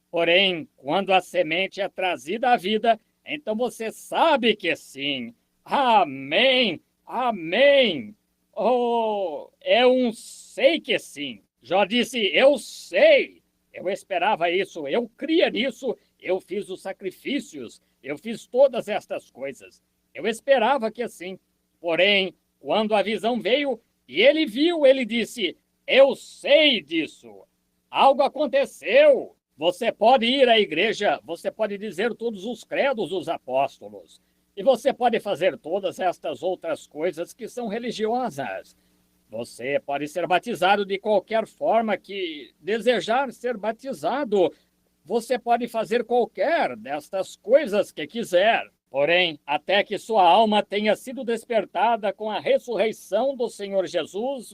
Porém, quando a semente é trazida à vida, então você sabe que sim. Amém, amém. Oh, é um sei que sim. Jó disse, eu sei. Eu esperava isso, eu cria nisso, eu fiz os sacrifícios, eu fiz todas estas coisas. Eu esperava que sim. Porém, quando a visão veio e ele viu, ele disse, eu sei disso. Algo aconteceu. Você pode ir à igreja, você pode dizer todos os credos dos apóstolos. E você pode fazer todas estas outras coisas que são religiosas. Você pode ser batizado de qualquer forma que desejar ser batizado. Você pode fazer qualquer destas coisas que quiser. Porém, até que sua alma tenha sido despertada com a ressurreição do Senhor Jesus,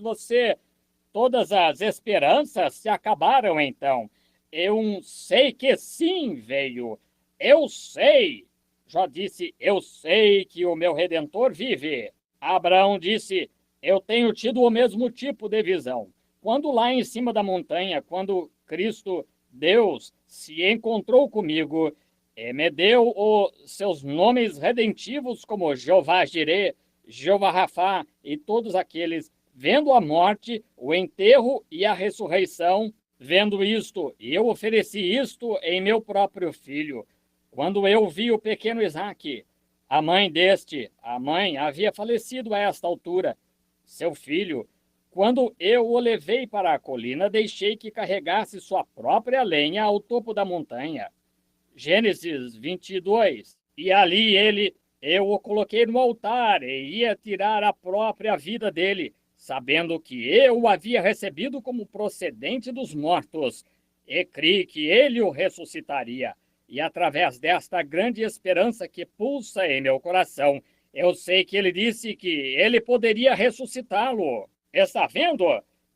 todas as esperanças se acabaram então. Eu sei que sim veio. Eu sei. Jó disse, eu sei que o meu Redentor vive. Abraão disse, eu tenho tido o mesmo tipo de visão. Quando lá em cima da montanha, quando Cristo, Deus, se encontrou comigo e me deu os seus nomes redentivos como Jeová Jireh, Jeová Rafá e todos aqueles, vendo a morte, o enterro e a ressurreição, vendo isto, e eu ofereci isto em meu próprio filho. Quando eu vi o pequeno Isaque, a mãe havia falecido a esta altura. Seu filho, quando eu o levei para a colina, deixei que carregasse sua própria lenha ao topo da montanha. Gênesis 22. E ali eu o coloquei no altar e ia tirar a própria vida dele, sabendo que eu o havia recebido como procedente dos mortos, e criei que ele o ressuscitaria. E através desta grande esperança que pulsa em meu coração, eu sei que ele disse que ele poderia ressuscitá-lo. Está vendo?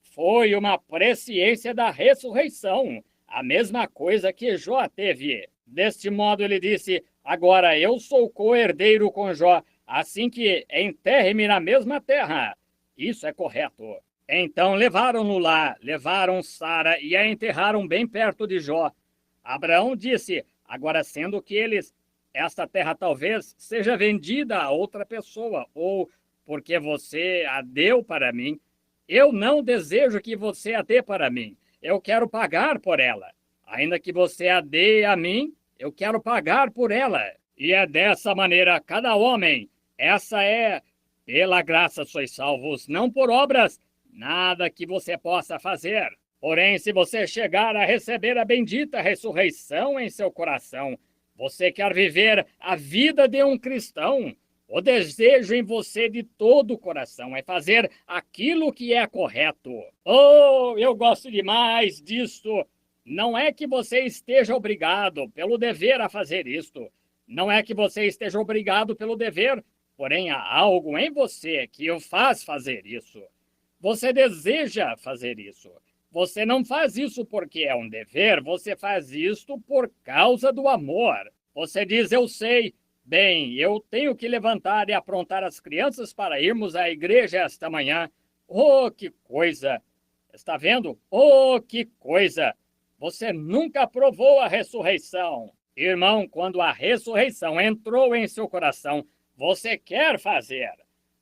Foi uma presciência da ressurreição, a mesma coisa que Jó teve. Deste modo ele disse, agora eu sou co-herdeiro com Jó, assim que enterre-me na mesma terra. Isso é correto. Então levaram-no lá, levaram Sara e a enterraram bem perto de Jó. Abraão disse: agora sendo que esta terra talvez seja vendida a outra pessoa, ou porque você a deu para mim, eu não desejo que você a dê para mim. Eu quero pagar por ela. Ainda que você a dê a mim, eu quero pagar por ela. E é dessa maneira cada homem. Essa é, pela graça sois salvos, não por obras, nada que você possa fazer. Porém, se você chegar a receber a bendita ressurreição em seu coração, você quer viver a vida de um cristão. O desejo em você de todo o coração é fazer aquilo que é correto. Oh, eu gosto demais disto. Não é que você esteja obrigado pelo dever a fazer isto. Não é que você esteja obrigado pelo dever, porém há algo em você que o faz fazer isso. Você deseja fazer isso. Você não faz isso porque é um dever, você faz isto por causa do amor. Você diz: eu sei, bem, eu tenho que levantar e aprontar as crianças para irmos à igreja esta manhã. Oh, que coisa! Está vendo? Oh, que coisa! Você nunca provou a ressurreição. Irmão, quando a ressurreição entrou em seu coração, você quer fazer.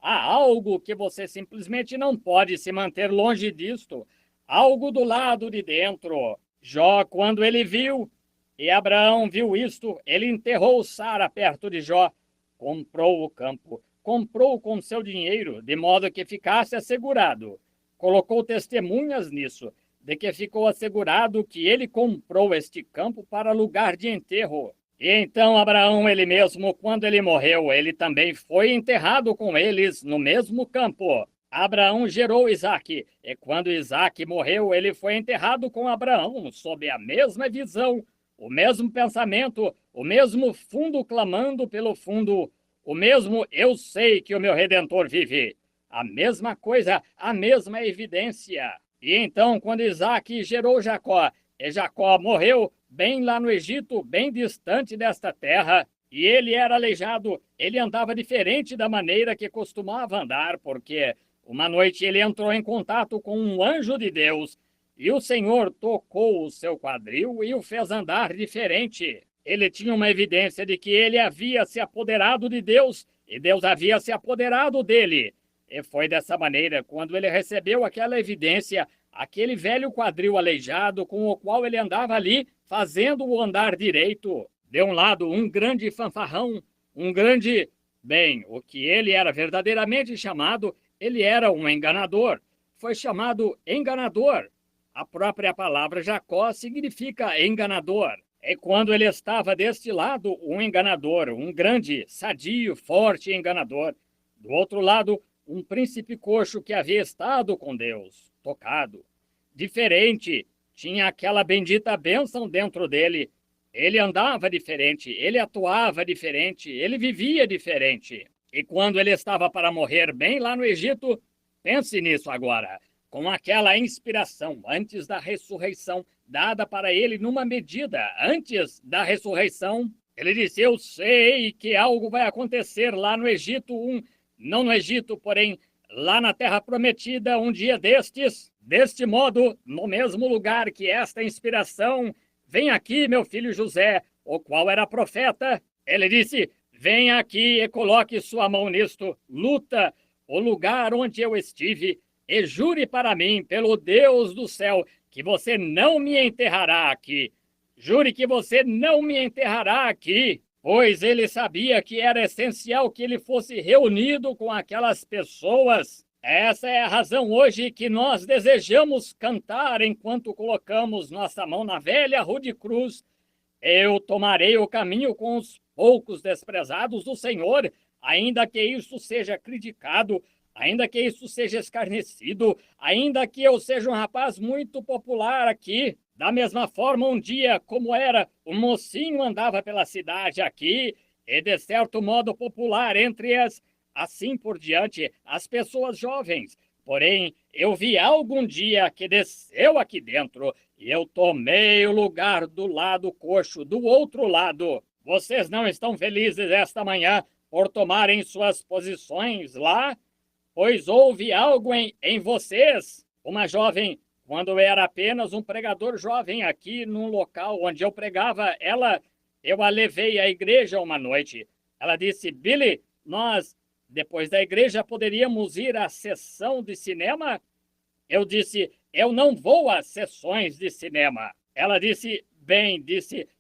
Há algo que você simplesmente não pode se manter longe disto. Algo do lado de dentro. Jó, quando ele viu, e Abraão viu isto, ele enterrou Sara perto de Jó, comprou o campo, comprou com seu dinheiro, de modo que ficasse assegurado. Colocou testemunhas nisso, de que ficou assegurado que ele comprou este campo para lugar de enterro. E então Abraão, ele mesmo, quando ele morreu, ele também foi enterrado com eles no mesmo campo. Abraão gerou Isaque, e quando Isaque morreu, ele foi enterrado com Abraão, sob a mesma visão, o mesmo pensamento, o mesmo fundo clamando pelo fundo, o mesmo eu sei que o meu Redentor vive. A mesma coisa, a mesma evidência. E então, quando Isaque gerou Jacó, e Jacó morreu bem lá no Egito, bem distante desta terra, e ele era aleijado, ele andava diferente da maneira que costumava andar, porque uma noite ele entrou em contato com um anjo de Deus, e o Senhor tocou o seu quadril e o fez andar diferente. Ele tinha uma evidência de que ele havia se apoderado de Deus, e Deus havia se apoderado dele. E foi dessa maneira, quando ele recebeu aquela evidência, aquele velho quadril aleijado com o qual ele andava ali, fazendo-o andar direito. De um lado, um grande fanfarrão, um grande... Bem, o que ele era verdadeiramente chamado, ele era um enganador. Foi chamado enganador. A própria palavra Jacó significa enganador. E quando ele estava deste lado, um enganador, um grande, sadio, forte enganador. Do outro lado, um príncipe coxo que havia estado com Deus, tocado. Diferente, tinha aquela bendita bênção dentro dele. Ele andava diferente, ele atuava diferente, ele vivia diferente. E quando ele estava para morrer bem lá no Egito, pense nisso agora, com aquela inspiração antes da ressurreição, dada para ele numa medida antes da ressurreição, ele disse: eu sei que algo vai acontecer lá no Egito, não no Egito, porém, lá na Terra Prometida, um dia destes. Deste modo, no mesmo lugar que esta inspiração, vem aqui, meu filho José, o qual era profeta. Ele disse: vem aqui e coloque sua mão nisto, luta, o lugar onde eu estive, e jure para mim, pelo Deus do céu, que você não me enterrará aqui. Jure que você não me enterrará aqui. Pois ele sabia que era essencial que ele fosse reunido com aquelas pessoas. Essa é a razão hoje que nós desejamos cantar enquanto colocamos nossa mão na velha rude cruz. Eu tomarei o caminho com os poucos desprezados do Senhor, ainda que isso seja criticado, ainda que isso seja escarnecido, ainda que eu seja um rapaz muito popular aqui. Da mesma forma, um dia, como era, um mocinho andava pela cidade aqui, e de certo modo popular entre assim por diante, as pessoas jovens. Porém, eu vi algum dia que desceu aqui dentro, e eu tomei o lugar do lado coxo, do outro lado. Vocês não estão felizes esta manhã por tomarem suas posições lá? pois houve algo em vocês. Uma jovem, quando eu era apenas um pregador jovem aqui num local onde eu pregava, eu a levei à igreja uma noite. Ela disse, Billy, nós, depois da igreja, poderíamos ir à sessão de cinema? Eu disse, eu não vou às sessões de cinema. Ela disse, bem,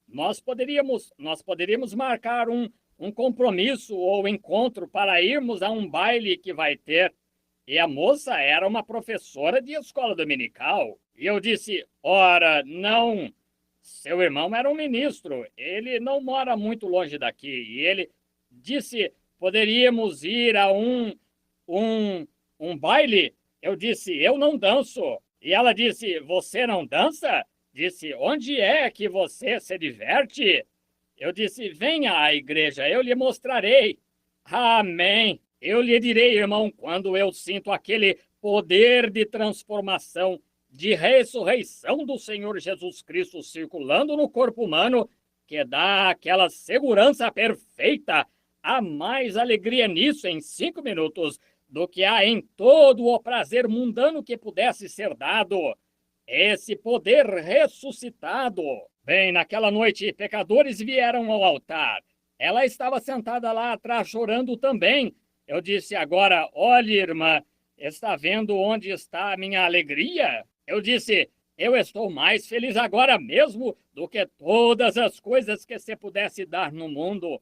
nós poderíamos marcar um compromisso ou encontro para irmos a um baile que vai ter. E a moça era uma professora de escola dominical. E eu disse, ora, não, seu irmão era um ministro, ele não mora muito longe daqui. E ele disse, poderíamos ir a um baile? Eu disse, eu não danço. E ela disse, você não dança? Disse, onde é que você se diverte? Eu disse, venha à igreja, eu lhe mostrarei. Amém. Eu lhe direi, irmão, quando eu sinto aquele poder de transformação, de ressurreição do Senhor Jesus Cristo circulando no corpo humano, que dá aquela segurança perfeita, há mais alegria nisso em 5 minutos do que há em todo o prazer mundano que pudesse ser dado. Esse poder ressuscitado. Bem, naquela noite, pecadores vieram ao altar. Ela estava sentada lá atrás chorando também. Eu disse, agora, olhe, irmã, está vendo onde está a minha alegria? Eu disse, eu estou mais feliz agora mesmo do que todas as coisas que se pudesse dar no mundo.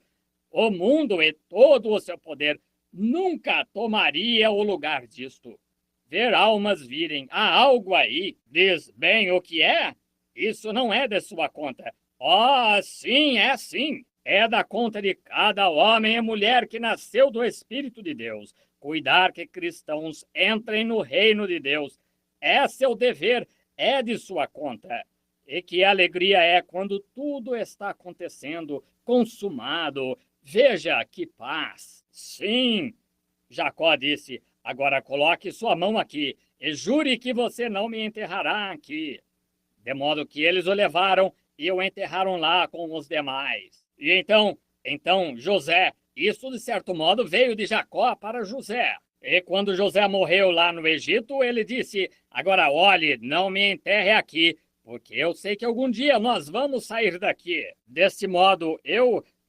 O mundo e todo o seu poder nunca tomaria o lugar disto. Ver almas virem, há algo aí. Diz, bem, o que é? Isso não é de sua conta. Oh, sim, é sim. É da conta de cada homem e mulher que nasceu do Espírito de Deus. Cuidar que cristãos entrem no reino de Deus. É seu dever, é de sua conta. E que alegria é quando tudo está acontecendo, consumado. Veja que paz. Sim. Jacó disse, agora coloque sua mão aqui e jure que você não me enterrará aqui. De modo que eles o levaram e o enterraram lá com os demais. E então José, isso de certo modo veio de Jacó para José. E quando José morreu lá no Egito, ele disse, agora olhe, não me enterre aqui, porque eu sei que algum dia nós vamos sair daqui. Desse modo,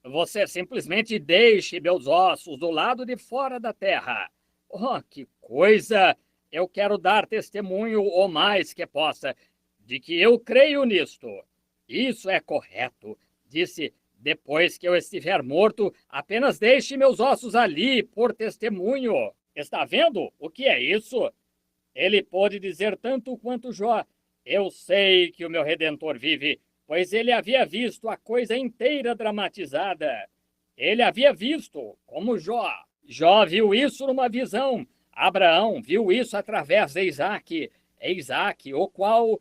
você simplesmente deixe meus ossos do lado de fora da terra. Oh, que coisa! Eu quero dar testemunho o mais que possa de que eu creio nisto. Isso é correto, disse. Depois que eu estiver morto, apenas deixe meus ossos ali por testemunho. Está vendo o que é isso? Ele pôde dizer tanto quanto Jó. Eu sei que o meu Redentor vive, pois ele havia visto a coisa inteira dramatizada. Ele havia visto, como Jó. Jó viu isso numa visão. Abraão viu isso através de Isaque, o qual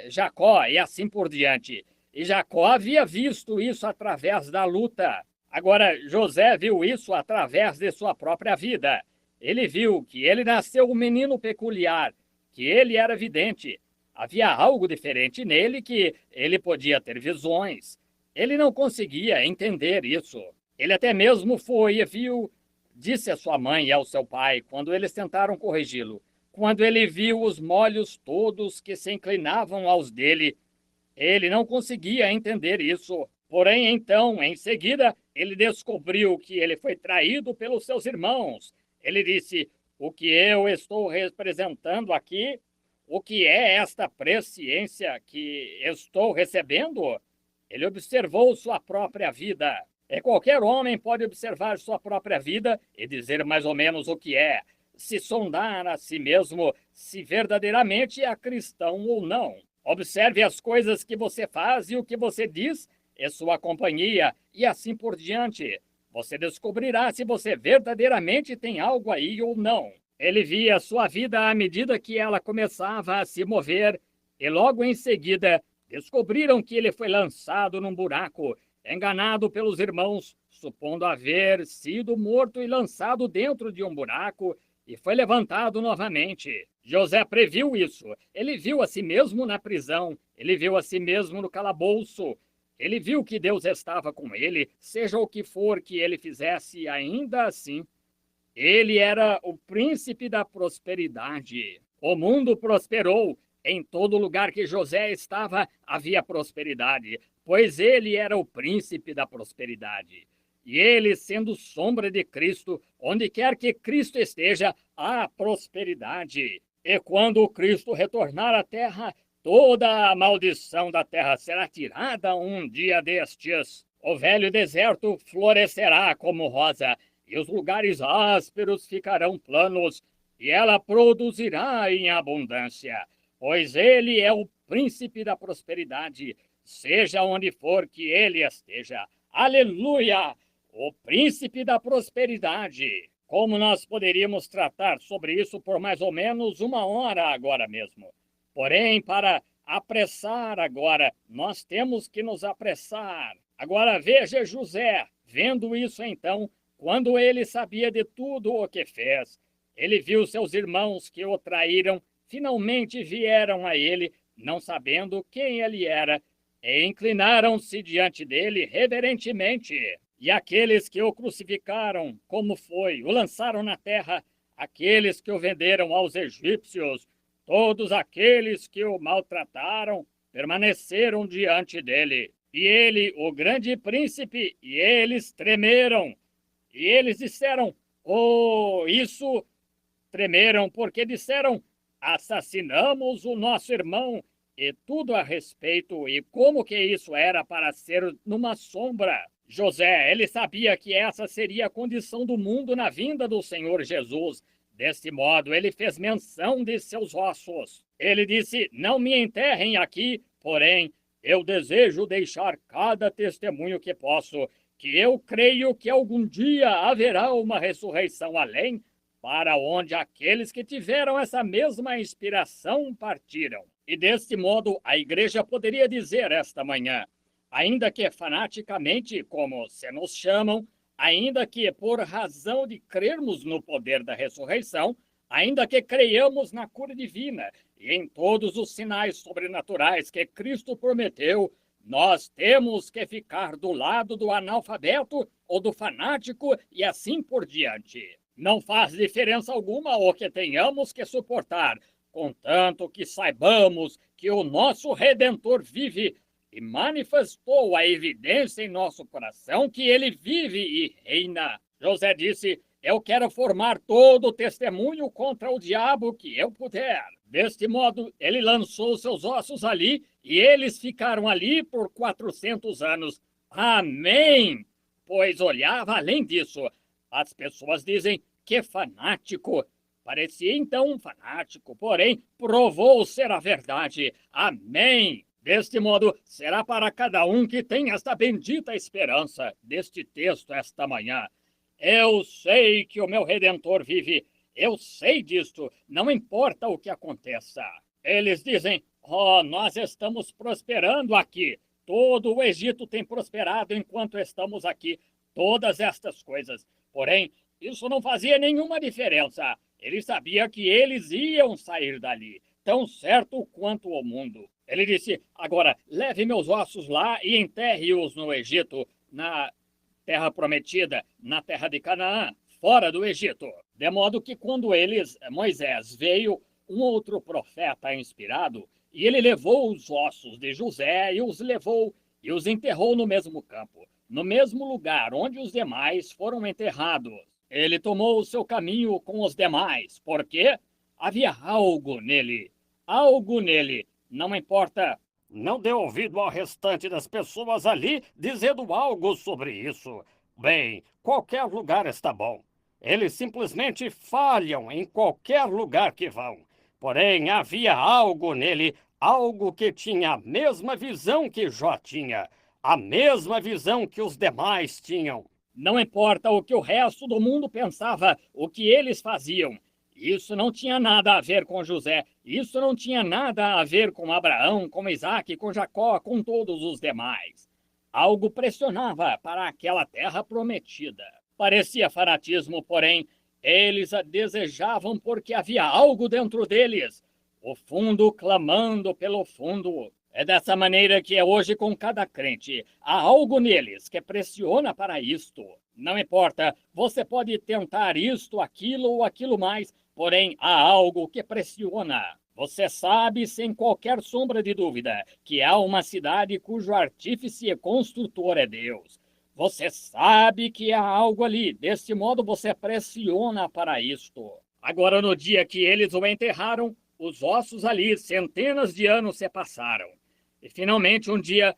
Jacó e assim por diante. E Jacó havia visto isso através da luta. Agora, José viu isso através de sua própria vida. Ele viu que ele nasceu um menino peculiar, que ele era vidente. Havia algo diferente nele que ele podia ter visões. Ele não conseguia entender isso. Ele até mesmo foi e viu, disse a sua mãe e ao seu pai, quando eles tentaram corrigi-lo, quando ele viu os molhos todos que se inclinavam aos dele, ele não conseguia entender isso. Porém, então, em seguida, ele descobriu que ele foi traído pelos seus irmãos. Ele disse, o que eu estou representando aqui, o que é esta presciência que estou recebendo? Ele observou sua própria vida. E qualquer homem pode observar sua própria vida e dizer mais ou menos o que é, se sondar a si mesmo se verdadeiramente é cristão ou não. Observe as coisas que você faz e o que você diz, e sua companhia, e assim por diante. Você descobrirá se você verdadeiramente tem algo aí ou não. Ele via sua vida à medida que ela começava a se mover, e logo em seguida descobriram que ele foi lançado num buraco, enganado pelos irmãos, supondo haver sido morto e lançado dentro de um buraco, e foi levantado novamente. José previu isso. Ele viu a si mesmo na prisão. Ele viu a si mesmo no calabouço. Ele viu que Deus estava com ele, seja o que for que ele fizesse, ainda assim. Ele era o príncipe da prosperidade. O mundo prosperou. Em todo lugar que José estava, havia prosperidade, pois ele era o príncipe da prosperidade. E ele, sendo sombra de Cristo, onde quer que Cristo esteja, há prosperidade. E quando Cristo retornar à terra, toda a maldição da terra será tirada um dia destes. O velho deserto florescerá como rosa, e os lugares ásperos ficarão planos, e ela produzirá em abundância, pois ele é o príncipe da prosperidade, seja onde for que ele esteja. Aleluia! O príncipe da prosperidade. Como nós poderíamos tratar sobre isso por mais ou menos 1 hora agora mesmo. Porém, para apressar agora, nós temos que nos apressar. Agora veja José, vendo isso então, quando ele sabia de tudo o que fez, ele viu seus irmãos que o traíram, finalmente vieram a ele, não sabendo quem ele era, e inclinaram-se diante dele reverentemente. E aqueles que o crucificaram, como foi, o lançaram na terra, aqueles que o venderam aos egípcios, todos aqueles que o maltrataram, permaneceram diante dele. E ele, o grande príncipe, e eles tremeram. E eles disseram, oh, isso, tremeram, porque disseram, assassinamos o nosso irmão, e tudo a respeito, e como que isso era para ser numa sombra. José, ele sabia que essa seria a condição do mundo na vinda do Senhor Jesus. Desse modo, ele fez menção de seus ossos. Ele disse, não me enterrem aqui, porém, eu desejo deixar cada testemunho que posso, que eu creio que algum dia haverá uma ressurreição além, para onde aqueles que tiveram essa mesma inspiração partiram. E deste modo, a igreja poderia dizer esta manhã, ainda que fanaticamente, como se nos chamam, ainda que por razão de crermos no poder da ressurreição, ainda que creiamos na cura divina e em todos os sinais sobrenaturais que Cristo prometeu, nós temos que ficar do lado do analfabeto ou do fanático e assim por diante. Não faz diferença alguma o que tenhamos que suportar, contanto que saibamos que o nosso Redentor vive e manifestou a evidência em nosso coração que ele vive e reina. José disse, eu quero formar todo o testemunho contra o diabo que eu puder. Deste modo, ele lançou seus ossos ali e eles ficaram ali por 400 anos. Amém! Pois olhava além disso. As pessoas dizem que fanático. Parecia então um fanático, porém provou ser a verdade. Amém! Deste modo, será para cada um que tem esta bendita esperança deste texto esta manhã. Eu sei que o meu Redentor vive. Eu sei disto, não importa o que aconteça. Eles dizem, oh, nós estamos prosperando aqui. Todo o Egito tem prosperado enquanto estamos aqui. Todas estas coisas. Porém, isso não fazia nenhuma diferença. Ele sabia que eles iam sair dali, tão certo quanto o mundo. Ele disse, agora, leve meus ossos lá e enterre-os no Egito, na terra prometida, na terra de Canaã, fora do Egito. De modo que quando Moisés veio, um outro profeta inspirado, e ele levou os ossos de José e os levou e os enterrou no mesmo campo, no mesmo lugar onde os demais foram enterrados. Ele tomou o seu caminho com os demais, porque havia algo nele, não importa. Não dê ouvido ao restante das pessoas ali dizendo algo sobre isso. Bem, qualquer lugar está bom. Eles simplesmente falham em qualquer lugar que vão. Porém, havia algo nele, algo que tinha a mesma visão que Jó tinha, a mesma visão que os demais tinham. Não importa o que o resto do mundo pensava, o que eles faziam. Isso não tinha nada a ver com José, isso não tinha nada a ver com Abraão, com Isaac, com Jacó, com todos os demais. Algo pressionava para aquela terra prometida. Parecia fanatismo, porém, eles a desejavam porque havia algo dentro deles. O fundo clamando pelo fundo. É dessa maneira que é hoje com cada crente. Há algo neles que pressiona para isto. Não importa, você pode tentar isto, aquilo ou aquilo mais, porém há algo que pressiona. Você sabe, sem qualquer sombra de dúvida, que há uma cidade cujo artífice e construtor é Deus. Você sabe que há algo ali, desse modo você pressiona para isto. Agora, no dia que eles o enterraram, os ossos ali, centenas de anos se passaram. E finalmente um dia,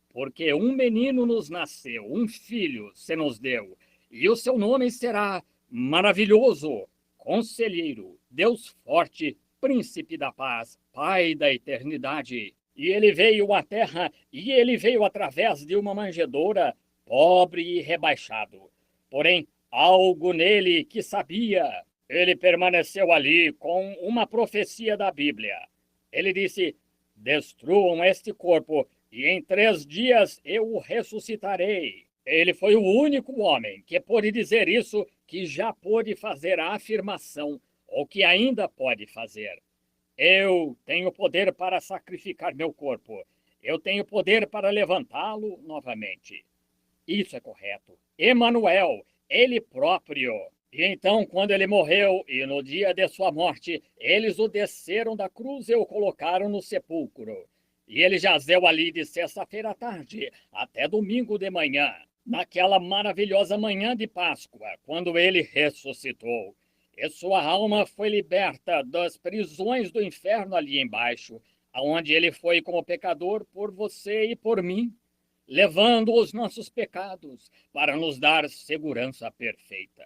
porque um menino nos nasceu, um filho se nos deu, e o seu nome será Maravilhoso, Conselheiro, Deus Forte, Príncipe da Paz, Pai da Eternidade. E ele veio à terra, e ele veio através de uma manjedoura, pobre e rebaixado. Porém, algo nele que sabia. Ele permaneceu ali com uma profecia da Bíblia. Ele disse: destruam este corpo, e em 3 dias eu o ressuscitarei. Ele foi o único homem que pôde dizer isso, que já pôde fazer a afirmação, ou que ainda pode fazer. Eu tenho poder para sacrificar meu corpo. Eu tenho poder para levantá-lo novamente. Isso é correto. Emanuel, ele próprio. E então, quando ele morreu, e no dia de sua morte, eles o desceram da cruz e o colocaram no sepulcro. E ele jazeu ali de sexta-feira à tarde até domingo de manhã, naquela maravilhosa manhã de Páscoa, quando ele ressuscitou. E sua alma foi liberta das prisões do inferno ali embaixo, aonde ele foi como pecador por você e por mim, levando os nossos pecados para nos dar segurança perfeita.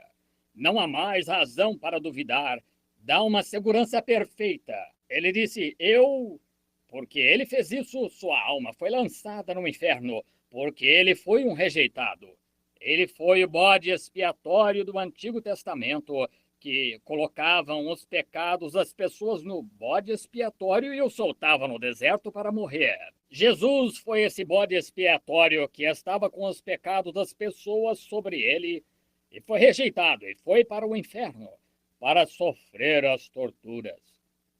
Não há mais razão para duvidar, dá uma segurança perfeita. Ele disse: porque ele fez isso, sua alma foi lançada no inferno, porque ele foi um rejeitado. Ele foi o bode expiatório do Antigo Testamento, que colocavam os pecados das pessoas no bode expiatório e o soltavam no deserto para morrer. Jesus foi esse bode expiatório que estava com os pecados das pessoas sobre ele e foi rejeitado e foi para o inferno para sofrer as torturas.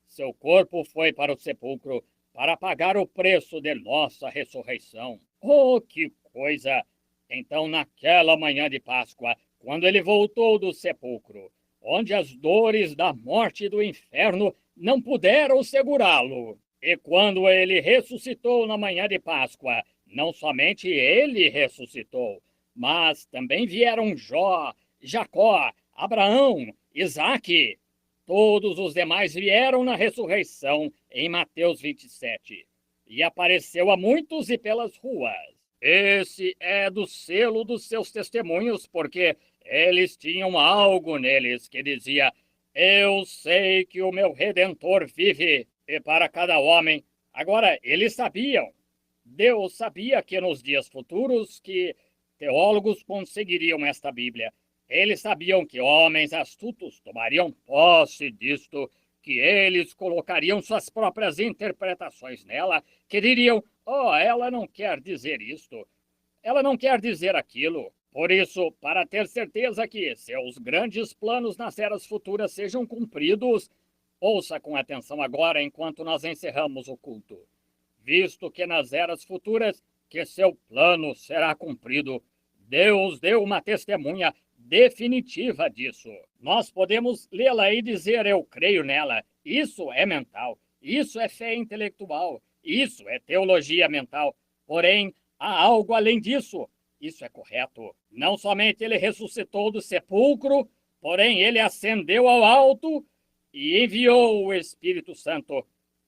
Seu corpo foi para o sepulcro para pagar o preço de nossa ressurreição. Oh, que coisa! Então, naquela manhã de Páscoa, quando ele voltou do sepulcro, onde as dores da morte e do inferno não puderam segurá-lo, e quando ele ressuscitou na manhã de Páscoa, não somente ele ressuscitou, mas também vieram Jó, Jacó, Abraão, Isaque. Todos os demais vieram na ressurreição em Mateus 27. E apareceu a muitos e pelas ruas. Esse é do selo dos seus testemunhos, porque eles tinham algo neles que dizia: eu sei que o meu Redentor vive, e para cada homem. Agora, eles sabiam. Deus sabia que nos dias futuros que teólogos conseguiriam esta Bíblia. Eles sabiam que homens astutos tomariam posse disto, que eles colocariam suas próprias interpretações nela, que diriam: oh, ela não quer dizer isto, ela não quer dizer aquilo. Por isso, para ter certeza que seus grandes planos nas eras futuras sejam cumpridos, ouça com atenção agora enquanto nós encerramos o culto. Visto que nas eras futuras que seu plano será cumprido, Deus deu uma testemunha definitiva disso. Nós podemos lê-la e dizer: eu creio nela. Isso é mental, isso é fé intelectual, isso é teologia mental. Porém, há algo além disso. Isso é correto. Não somente ele ressuscitou do sepulcro, porém ele ascendeu ao alto e enviou o Espírito Santo.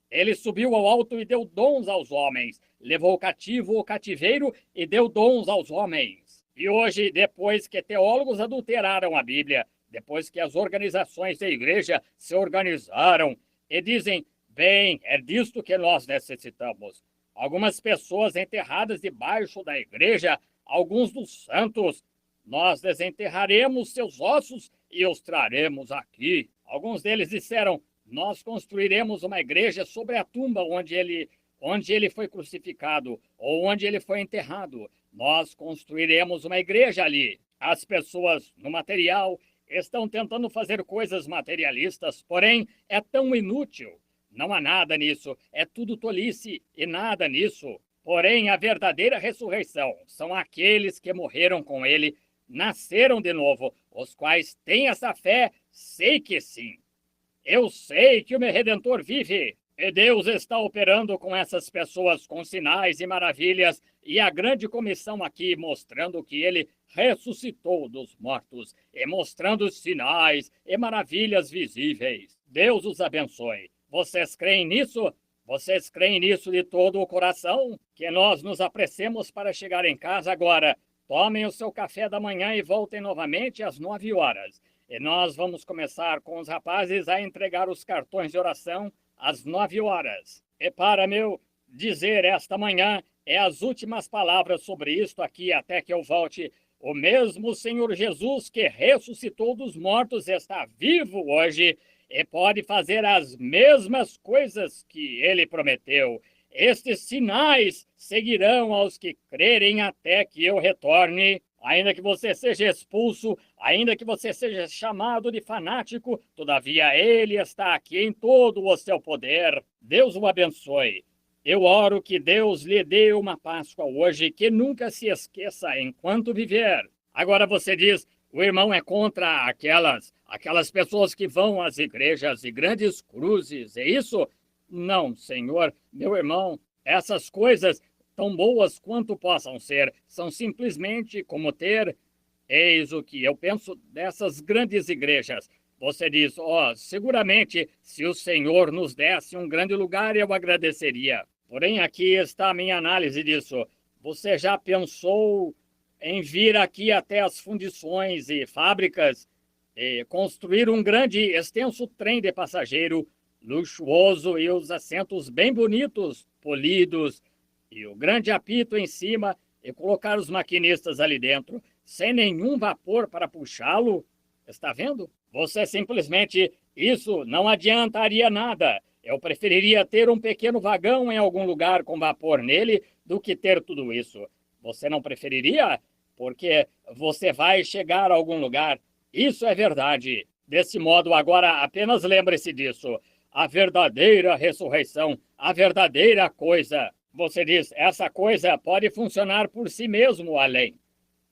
Ele subiu ao alto e deu dons aos homens, levou cativo o cativeiro e deu dons aos homens. E hoje, depois que teólogos adulteraram a Bíblia, depois que as organizações da igreja se organizaram e dizem: bem, é disto que nós necessitamos. Algumas pessoas enterradas debaixo da igreja, alguns dos santos, nós desenterraremos seus ossos e os traremos aqui. Alguns deles disseram: nós construiremos uma igreja sobre a tumba onde ele foi crucificado ou onde ele foi enterrado. Nós construiremos uma igreja ali. As pessoas no material estão tentando fazer coisas materialistas, porém é tão inútil. Não há nada nisso, é tudo tolice e nada nisso. Porém, a verdadeira ressurreição são aqueles que morreram com ele, nasceram de novo, os quais têm essa fé, sei que sim. Eu sei que o meu Redentor vive, e Deus está operando com essas pessoas com sinais e maravilhas, e a grande comissão aqui mostrando que ele ressuscitou dos mortos, e mostrando sinais e maravilhas visíveis. Deus os abençoe. Vocês creem nisso? Vocês creem nisso de todo o coração? Que nós nos apressemos para chegar em casa agora. Tomem o seu café da manhã e voltem novamente às 9 horas. E nós vamos começar com os rapazes a entregar os cartões de oração às 9 horas. E para meu dizer esta manhã, é as últimas palavras sobre isto aqui até que eu volte. O mesmo Senhor Jesus que ressuscitou dos mortos está vivo hoje e pode fazer as mesmas coisas que ele prometeu. Estes sinais seguirão aos que crerem até que eu retorne. Ainda que você seja expulso, ainda que você seja chamado de fanático, todavia ele está aqui em todo o seu poder. Deus o abençoe. Eu oro que Deus lhe dê uma Páscoa hoje, que nunca se esqueça enquanto viver. Agora você diz, o irmão é contra aquelas pessoas que vão às igrejas e grandes cruzes, é isso? Não, Senhor, meu irmão, essas coisas, tão boas quanto possam ser, são simplesmente como ter. Eis o que eu penso dessas grandes igrejas. Você diz, seguramente, se o Senhor nos desse um grande lugar, eu agradeceria. Porém, aqui está a minha análise disso. Você já pensou em vir aqui até as fundições e fábricas e construir um grande, extenso trem de passageiro, luxuoso e os assentos bem bonitos, polidos, e o grande apito em cima e colocar os maquinistas ali dentro, sem nenhum vapor para puxá-lo? Está vendo? Você simplesmente, isso não adiantaria nada. Eu preferiria ter um pequeno vagão em algum lugar com vapor nele do que ter tudo isso. Você não preferiria? Porque você vai chegar a algum lugar. Isso é verdade. Desse modo, agora apenas lembre-se disso. A verdadeira ressurreição, a verdadeira coisa. Você diz, essa coisa pode funcionar por si mesmo além.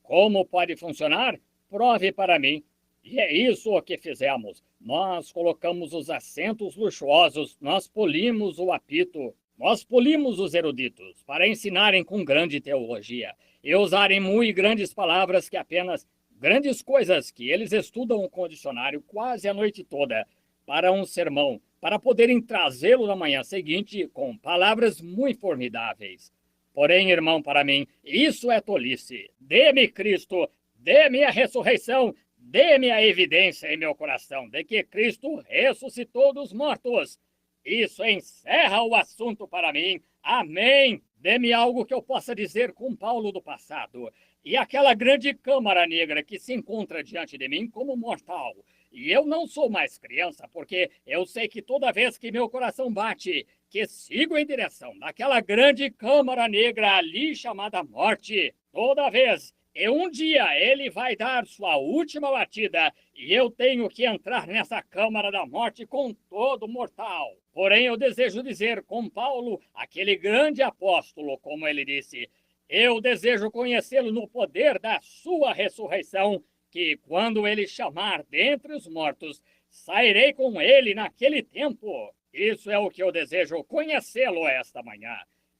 Como pode funcionar? Prove para mim. E é isso o que fizemos. Nós colocamos os assentos luxuosos, nós polimos o apito, nós polimos os eruditos para ensinarem com grande teologia e usarem muito grandes palavras que apenas grandes coisas que eles estudam com o dicionário quase a noite toda para um sermão, para poderem trazê-lo na manhã seguinte com palavras muito formidáveis. Porém, irmão, para mim, isso é tolice. Dê-me Cristo, dê-me a ressurreição, dê-me a evidência em meu coração de que Cristo ressuscitou dos mortos. Isso encerra o assunto para mim. Amém. Dê-me algo que eu possa dizer com Paulo do passado. E aquela grande câmara negra que se encontra diante de mim como mortal. E eu não sou mais criança, porque eu sei que toda vez que meu coração bate, que sigo em direção daquela grande câmara negra ali chamada morte, toda vez, e um dia ele vai dar sua última batida, e eu tenho que entrar nessa câmara da morte com todo mortal. Porém, eu desejo dizer com Paulo, aquele grande apóstolo, como ele disse, eu desejo conhecê-lo no poder da sua ressurreição, que quando ele chamar dentre os mortos, sairei com ele naquele tempo. Isso é o que eu desejo conhecê-lo esta manhã.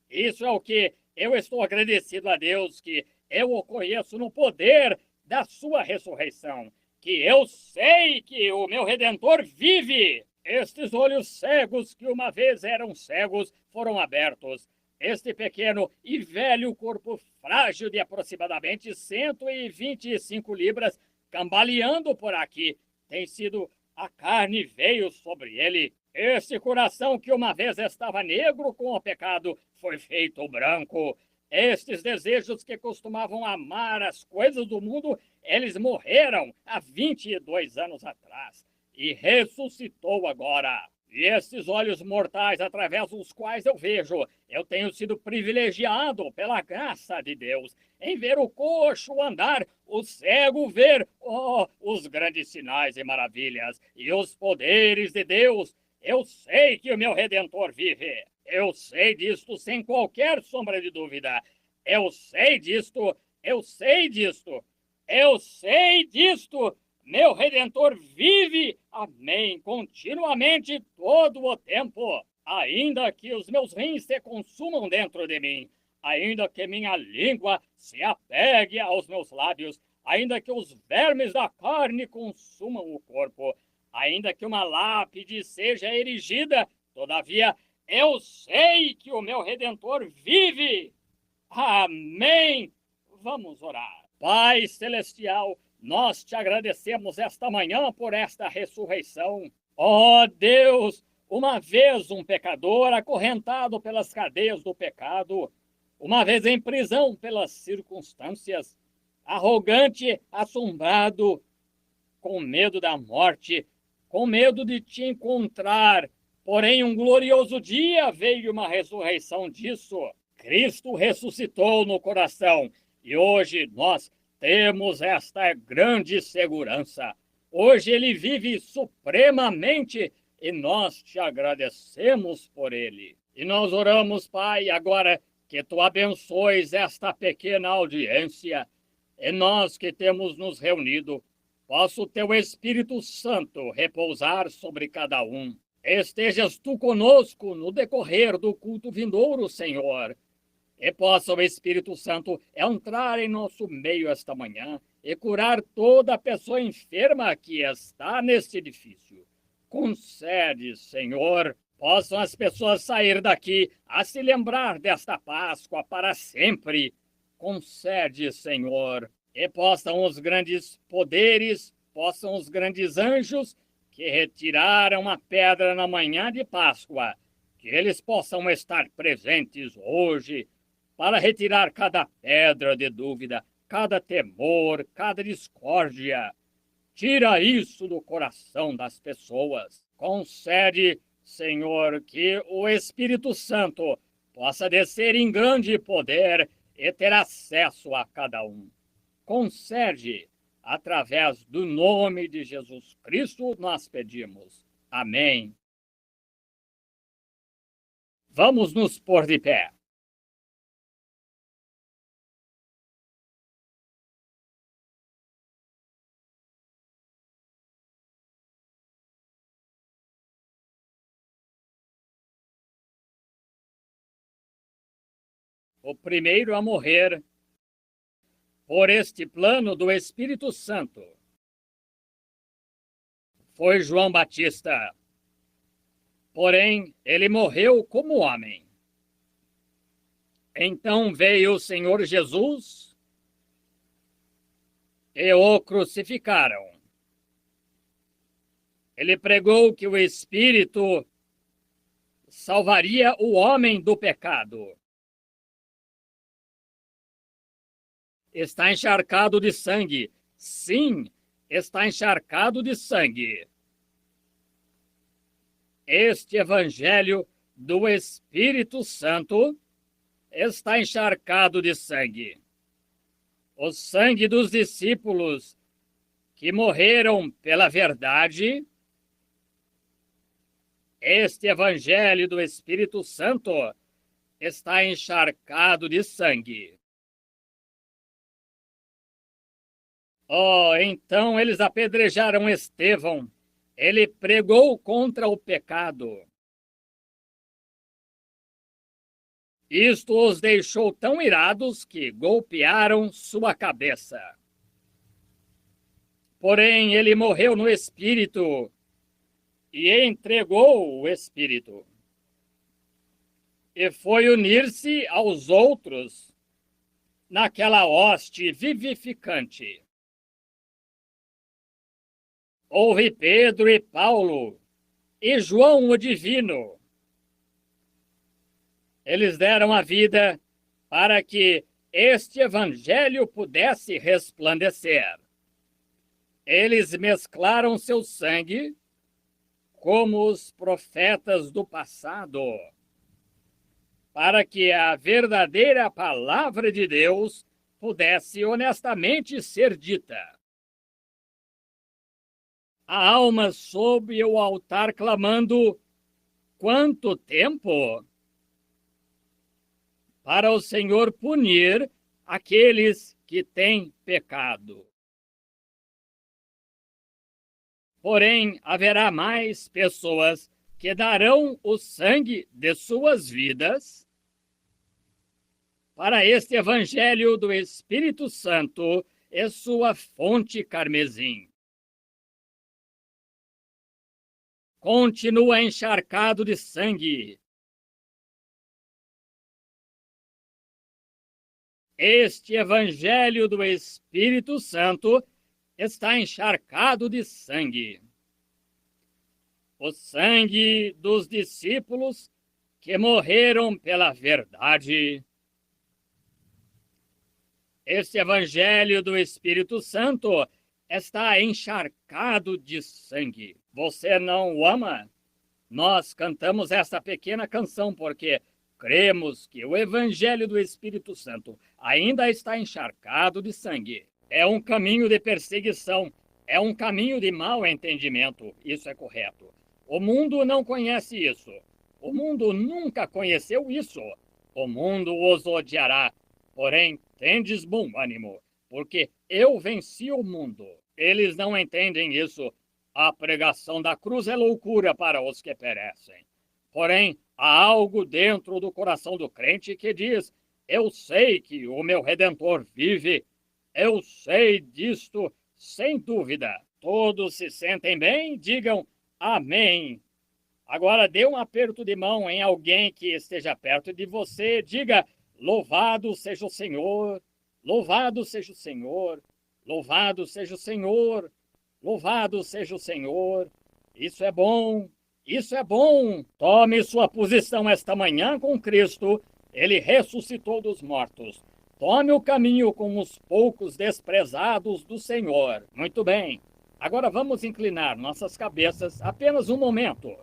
Isso é o que eu estou agradecido a Deus, que eu o conheço no poder da sua ressurreição, que eu sei que o meu Redentor vive. Estes olhos cegos que uma vez eram cegos foram abertos. Este pequeno e velho corpo frágil de aproximadamente 125 libras, cambaleando por aqui, tem sido a carne veio sobre ele. Este coração que uma vez estava negro com o pecado foi feito branco. Estes desejos que costumavam amar as coisas do mundo, eles morreram há 22 anos atrás e ressuscitou agora. E esses olhos mortais através dos quais eu vejo, eu tenho sido privilegiado pela graça de Deus em ver o coxo andar, o cego ver, os grandes sinais e maravilhas e os poderes de Deus. Eu sei que o meu Redentor vive. Eu sei disto sem qualquer sombra de dúvida. Eu sei disto, eu sei disto, eu sei disto. Meu Redentor vive, amém, continuamente todo o tempo. Ainda que os meus rins se consumam dentro de mim, ainda que minha língua se apegue aos meus lábios, ainda que os vermes da carne consumam o corpo, ainda que uma lápide seja erigida, todavia eu sei que o meu Redentor vive. Amém! Vamos orar. Pai Celestial, nós te agradecemos esta manhã por esta ressurreição. Ó Deus, uma vez um pecador acorrentado pelas cadeias do pecado, uma vez em prisão pelas circunstâncias, arrogante, assombrado, com medo da morte, com medo de te encontrar. Porém, um glorioso dia veio uma ressurreição disso. Cristo ressuscitou no coração e hoje nós temos esta grande segurança. Hoje ele vive supremamente e nós te agradecemos por ele. E nós oramos, Pai, agora que tu abençoes esta pequena audiência e nós que temos nos reunido. Possa o teu Espírito Santo repousar sobre cada um. Estejas tu conosco no decorrer do culto vindouro, Senhor. E possa o Espírito Santo entrar em nosso meio esta manhã e curar toda pessoa enferma que está neste edifício. Concede, Senhor, possam as pessoas sair daqui a se lembrar desta Páscoa para sempre. Concede, Senhor, e possam os grandes poderes, possam os grandes anjos que retiraram a pedra na manhã de Páscoa, que eles possam estar presentes hoje para retirar cada pedra de dúvida, cada temor, cada discórdia. Tira isso do coração das pessoas. Concede, Senhor, que o Espírito Santo possa descer em grande poder e ter acesso a cada um. Concede, através do nome de Jesus Cristo, nós pedimos. Amém. Vamos nos pôr de pé. O primeiro a morrer por este plano do Espírito Santo foi João Batista. Porém, ele morreu como homem. Então veio o Senhor Jesus e o crucificaram. Ele pregou que o Espírito salvaria o homem do pecado. Está encharcado de sangue. Sim, está encharcado de sangue. Este Evangelho do Espírito Santo está encharcado de sangue. O sangue dos discípulos que morreram pela verdade. Este Evangelho do Espírito Santo está encharcado de sangue. Oh, então eles apedrejaram Estevão. Ele pregou contra o pecado. Isto os deixou tão irados que golpearam sua cabeça. Porém, ele morreu no Espírito e entregou o Espírito. E foi unir-se aos outros naquela hoste vivificante. Houve Pedro e Paulo e João o Divino. Eles deram a vida para que este evangelho pudesse resplandecer. Eles mesclaram seu sangue como os profetas do passado, para que a verdadeira palavra de Deus pudesse honestamente ser dita. A alma sob o altar clamando: quanto tempo? Para o Senhor punir aqueles que têm pecado. Porém, haverá mais pessoas que darão o sangue de suas vidas para este Evangelho do Espírito Santo e sua fonte carmesim. Continua encharcado de sangue. Este Evangelho do Espírito Santo está encharcado de sangue. O sangue dos discípulos que morreram pela verdade. Este Evangelho do Espírito Santo está encharcado de sangue. Você não o ama? Nós cantamos esta pequena canção porque cremos que o Evangelho do Espírito Santo ainda está encharcado de sangue. É um caminho de perseguição, é um caminho de mau entendimento, isso é correto. O mundo não conhece isso. O mundo nunca conheceu isso. O mundo os odiará. Porém, tendes bom ânimo, porque eu venci o mundo. Eles não entendem isso. A pregação da cruz é loucura para os que perecem. Porém, há algo dentro do coração do crente que diz: eu sei que o meu Redentor vive. Eu sei disto, sem dúvida. Todos se sentem bem? Digam amém. Agora dê um aperto de mão em alguém que esteja perto de você. Diga: louvado seja o Senhor, louvado seja o Senhor, louvado seja o Senhor, louvado seja o Senhor. Isso é bom, isso é bom. Tome sua posição esta manhã com Cristo. Ele ressuscitou dos mortos. Tome o caminho com os poucos desprezados do Senhor. Muito bem. Agora vamos inclinar nossas cabeças apenas um momento.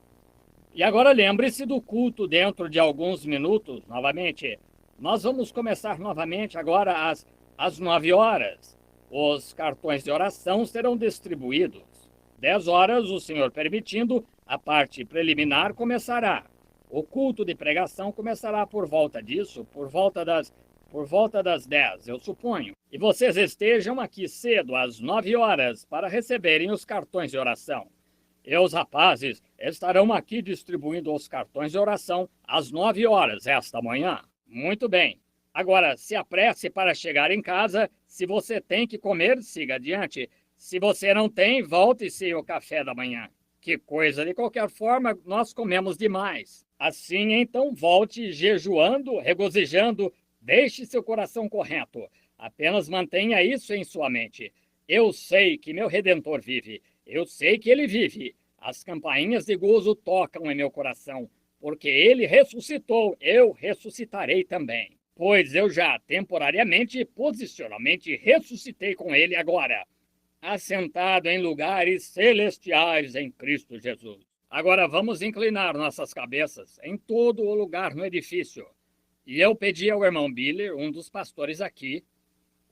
E agora lembre-se do culto dentro de alguns minutos, novamente. Nós vamos começar novamente agora às 9 horas. Os cartões de oração serão distribuídos. 10 horas, o Senhor permitindo, a parte preliminar começará. O culto de pregação começará por volta disso, por volta das 10, eu suponho. E vocês estejam aqui cedo, às 9 horas, para receberem os cartões de oração. E os rapazes estarão aqui distribuindo os cartões de oração às 9 horas esta manhã. Muito bem. Agora, se apresse para chegar em casa. Se você tem que comer, siga adiante. Se você não tem, volte-se o café da manhã. Que coisa, de qualquer forma, nós comemos demais. Assim, então, volte jejuando, regozijando, deixe seu coração correto. Apenas mantenha isso em sua mente. Eu sei que meu Redentor vive. Eu sei que ele vive. As campainhas de gozo tocam em meu coração, porque ele ressuscitou, eu ressuscitarei também. Pois eu já temporariamente e posicionalmente ressuscitei com ele agora, assentado em lugares celestiais em Cristo Jesus. Agora vamos inclinar nossas cabeças em todo o lugar no edifício. E eu pedi ao irmão Biller, um dos pastores aqui,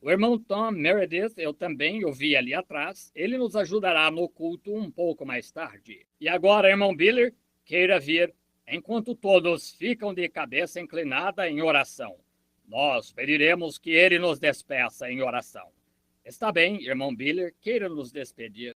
o irmão Tom Meredith, eu também o vi ali atrás. Ele nos ajudará no culto um pouco mais tarde. E agora, irmão Biller, queira vir, enquanto todos ficam de cabeça inclinada em oração. Nós pediremos que ele nos despeça em oração. Está bem, irmão Biller, queira nos despedir.